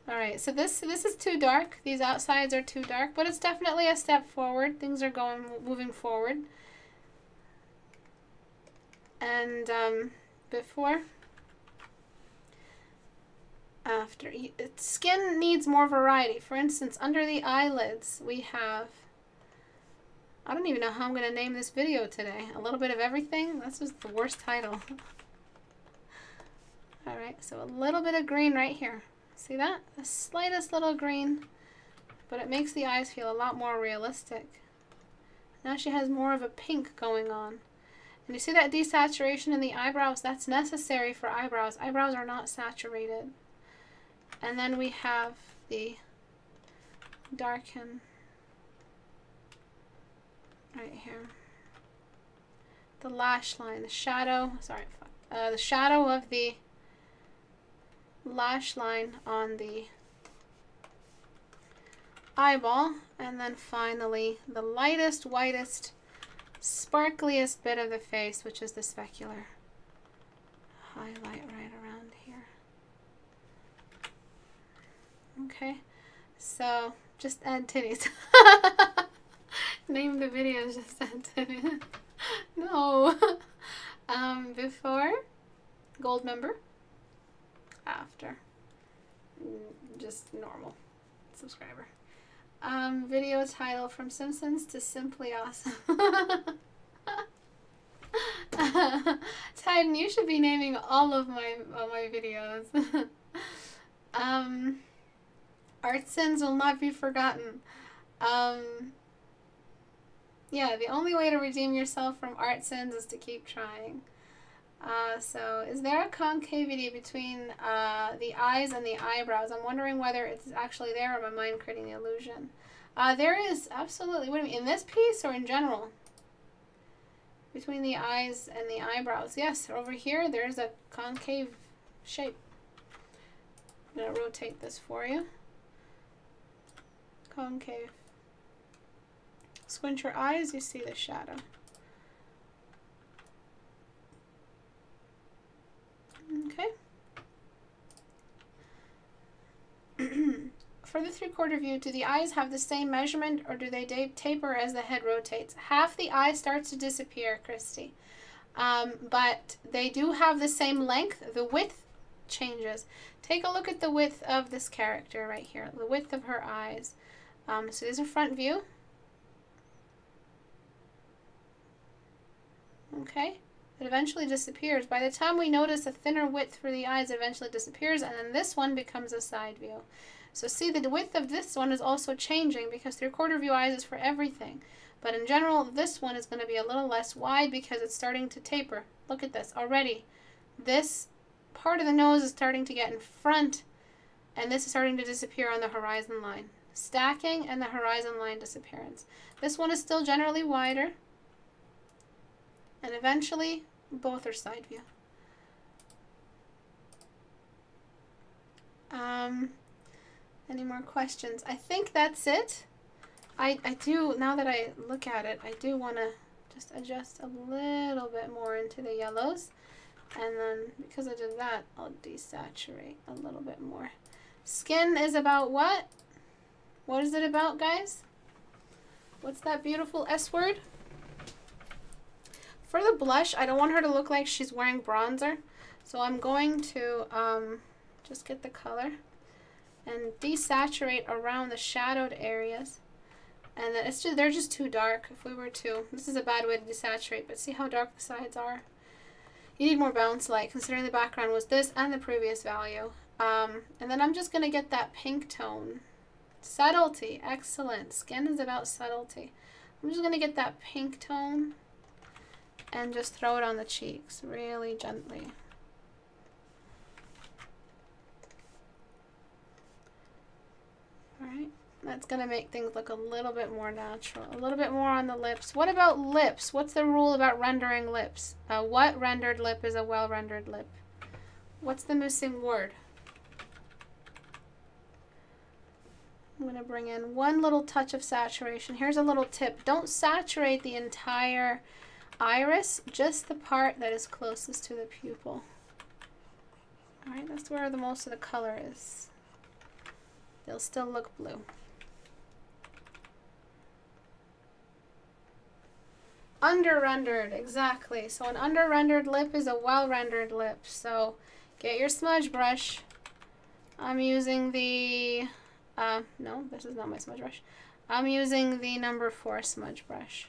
Alright, so this is too dark. These outsides are too dark, but it's definitely a step forward. Things are moving forward. And before, after, skin needs more variety. For instance, under the eyelids, we have, I don't even know how I'm going to name this video today. A little bit of everything? That's just the worst title. All right, so a little bit of green right here. See that? The slightest little green, but it makes the eyes feel a lot more realistic. Now she has more of a pink going on. And you see that desaturation in the eyebrows? That's necessary for eyebrows. Eyebrows are not saturated. And then we have the darken right here. The lash line, the shadow, the shadow of the lash line on the eyeball. And then finally, the lightest, whitest, sparkliest bit of the face, which is the specular highlight right around here. Okay, so just add titties. Name the video, just add titties. No. Before, gold member. After, just normal subscriber. Video title from Simpsons to Simply Awesome. Titan, you should be naming all of my videos. Art sins will not be forgotten. Yeah, the only way to redeem yourself from art sins is to keep trying. So, is there a concavity between the eyes and the eyebrows? I'm wondering whether it's actually there or my mind creating the illusion. There is, absolutely. What do you mean, in this piece or in general? Between the eyes and the eyebrows. Yes, over here there's a concave shape. I'm going to rotate this for you. Concave. Squint your eyes, you see the shadow. Okay. For the 3/4 view, do the eyes have the same measurement or do they taper as the head rotates? Half the eye starts to disappear, Christy. But they do have the same length. The width changes. Take a look at the width of this character right here. The width of her eyes. So there's a front view. Okay. It eventually disappears. By the time we notice a thinner width for the eyes, it eventually disappears, and then this one becomes a side view. So see, the width of this one is also changing because 3/4 view eyes is for everything. But in general, this one is going to be a little less wide because it's starting to taper. Look at this already. This part of the nose is starting to get in front, and this is starting to disappear on the horizon line. Stacking and the horizon line disappearance. This one is still generally wider. And eventually, both are side view. Any more questions? I think that's it. I do, now that I look at it, I do want to just adjust a little bit more into the yellows. And then, because I did that, I'll desaturate a little bit more. Skin is about what? What is it about, guys? What's that beautiful S word? For the blush, I don't want her to look like she's wearing bronzer. So I'm going to just get the color and desaturate around the shadowed areas. And then it's just, they're just too dark. If we were to, this is a bad way to desaturate, but see how dark the sides are? You need more bounce light, considering the background was this and the previous value. And then I'm just going to get that pink tone. Subtlety, excellent. Skin is about subtlety. I'm just going to get that pink tone and just throw it on the cheeks really gently. Alright, that's going to make things look a little bit more natural, a little bit more on the lips. What about lips? What's the rule about rendering lips? What rendered lip is a well-rendered lip? What's the missing word? I'm going to bring in one little touch of saturation. Here's a little tip. Don't saturate the entire iris, just the part that is closest to the pupil. Alright, that's where the most of the color is. They'll still look blue. Under-rendered, exactly. So an under-rendered lip is a well-rendered lip. So get your smudge brush. I'm using the, no, this is not my smudge brush. I'm using the number 4 smudge brush.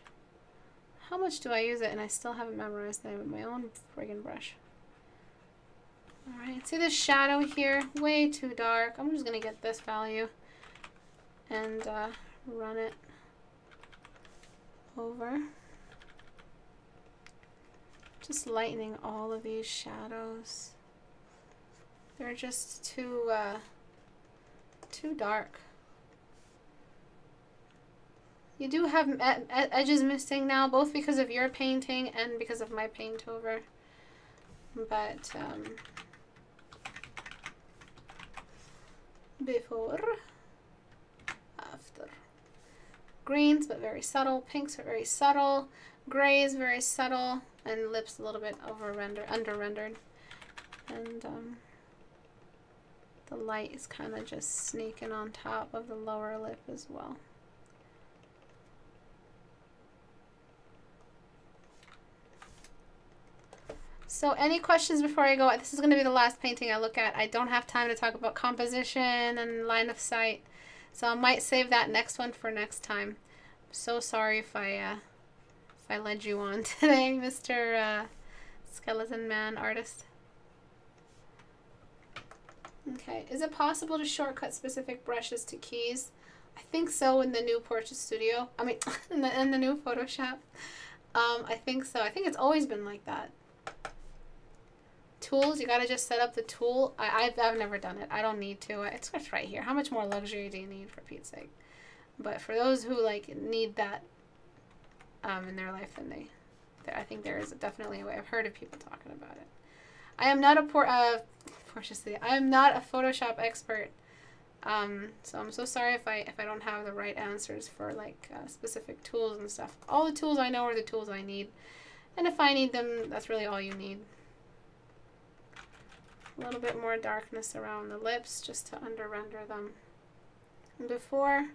How much do I use it and I still haven't memorized the name of my own friggin' brush? All right, see this shadow here? Way too dark. I'm just gonna get this value and run it over. Just lightening all of these shadows. They're just too dark. You do have edges missing now, both because of your painting and because of my paint over. But before, after. Greens, but very subtle. Pinks are very subtle. Grays, very subtle. And lips a little bit under-rendered. And the light is kind of just sneaking on top of the lower lip as well. So any questions before I go? This is going to be the last painting I look at. I don't have time to talk about composition and line of sight, so I might save that next one for next time. I'm so sorry if I led you on today, Mr. Skeleton Man Artist. Okay, is it possible to shortcut specific brushes to keys? I think so in the new Portrait Studio. I mean, in the new Photoshop. I think so. I think it's always been like that. Tools, you gotta just set up the tool. I've never done it. I don't need to. It's right here. How much more luxury do you need, for Pete's sake? But for those who like need that in their life, then I think there is definitely a way. I've heard of people talking about it. I am not I am not a Photoshop expert. So I'm so sorry if I don't have the right answers for like specific tools and stuff. All the tools I know are the tools I need, and if I need them, that's really all you need. A little bit more darkness around the lips just to under-render them. Before,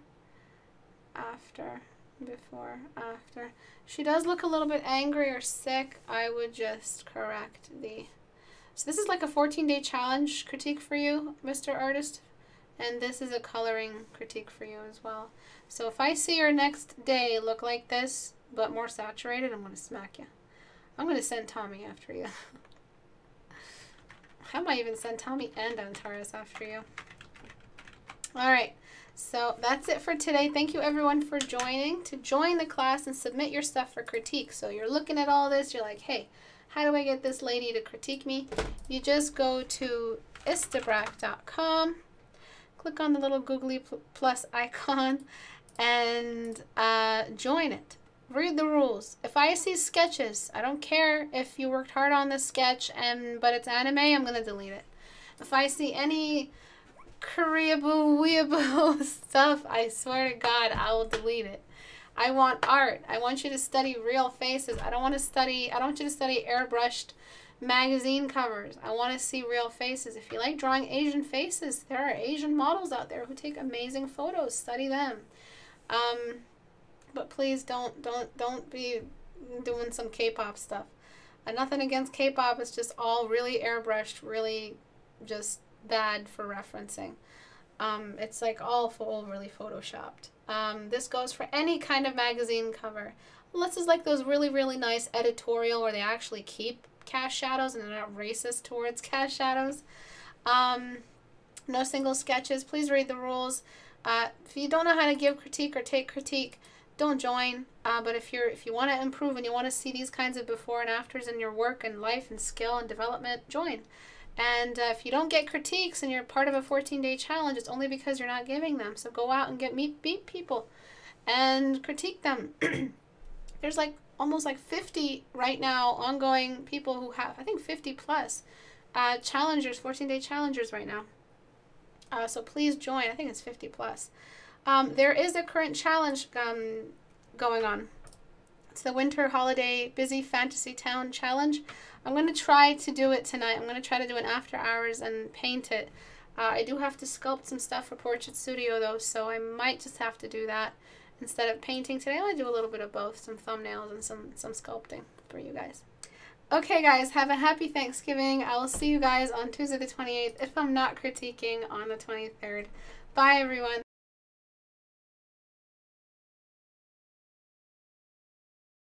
after, before, after. She does look a little bit angry or sick. I would just correct the... So this is like a 14-day challenge critique for you, Mr. Artist. And this is a coloring critique for you as well. So if I see your next day look like this, but more saturated, I'm going to smack you. I'm going to send Tommy after you. I might even send Tommy and Antares after you. Alright, so that's it for today. Thank you everyone for joining. To join the class and submit your stuff for critique. So you're looking at all this, you're like, hey, how do I get this lady to critique me? You just go to istebrak.com, click on the little googly plus icon, and join it. Read the rules. If I see sketches, I don't care if you worked hard on this sketch, but it's anime, I'm going to delete it. If I see any Koreaboo, weeaboo stuff, I swear to God, I will delete it. I want art. I want you to study real faces. I don't want you to study airbrushed magazine covers. I want to see real faces. If you like drawing Asian faces, there are Asian models out there who take amazing photos. Study them. But please don't be doing some K-pop stuff. Nothing against K-pop. It's just all really airbrushed, really just bad for referencing. It's like all overly photoshopped. This goes for any kind of magazine cover. Unless it's like those really, really nice editorial where they actually keep cast shadows and they're not racist towards cast shadows. No single sketches. Please read the rules. If you don't know how to give critique or take critique, don't join. But if you want to improve and you want to see these kinds of before and afters in your work and life and skill and development, join. And if you don't get critiques and you're part of a 14-day challenge, it's only because you're not giving them. So go out and meet people and critique them. There's like almost like 50 right now ongoing people who have, I think 50 plus challengers, 14-day challengers right now. So please join. I think it's 50 plus. There is a current challenge going on. It's the Winter Holiday Busy Fantasy Town Challenge. I'm going to try to do it tonight. I'm going to try to do it after hours and paint it. I do have to sculpt some stuff for Portrait Studio though, so I might just have to do that instead of painting today. I'm going to do a little bit of both, some thumbnails and some sculpting for you guys. Okay guys, have a happy Thanksgiving. I will see you guys on Tuesday the 28th if I'm not critiquing on the 23rd. Bye everyone.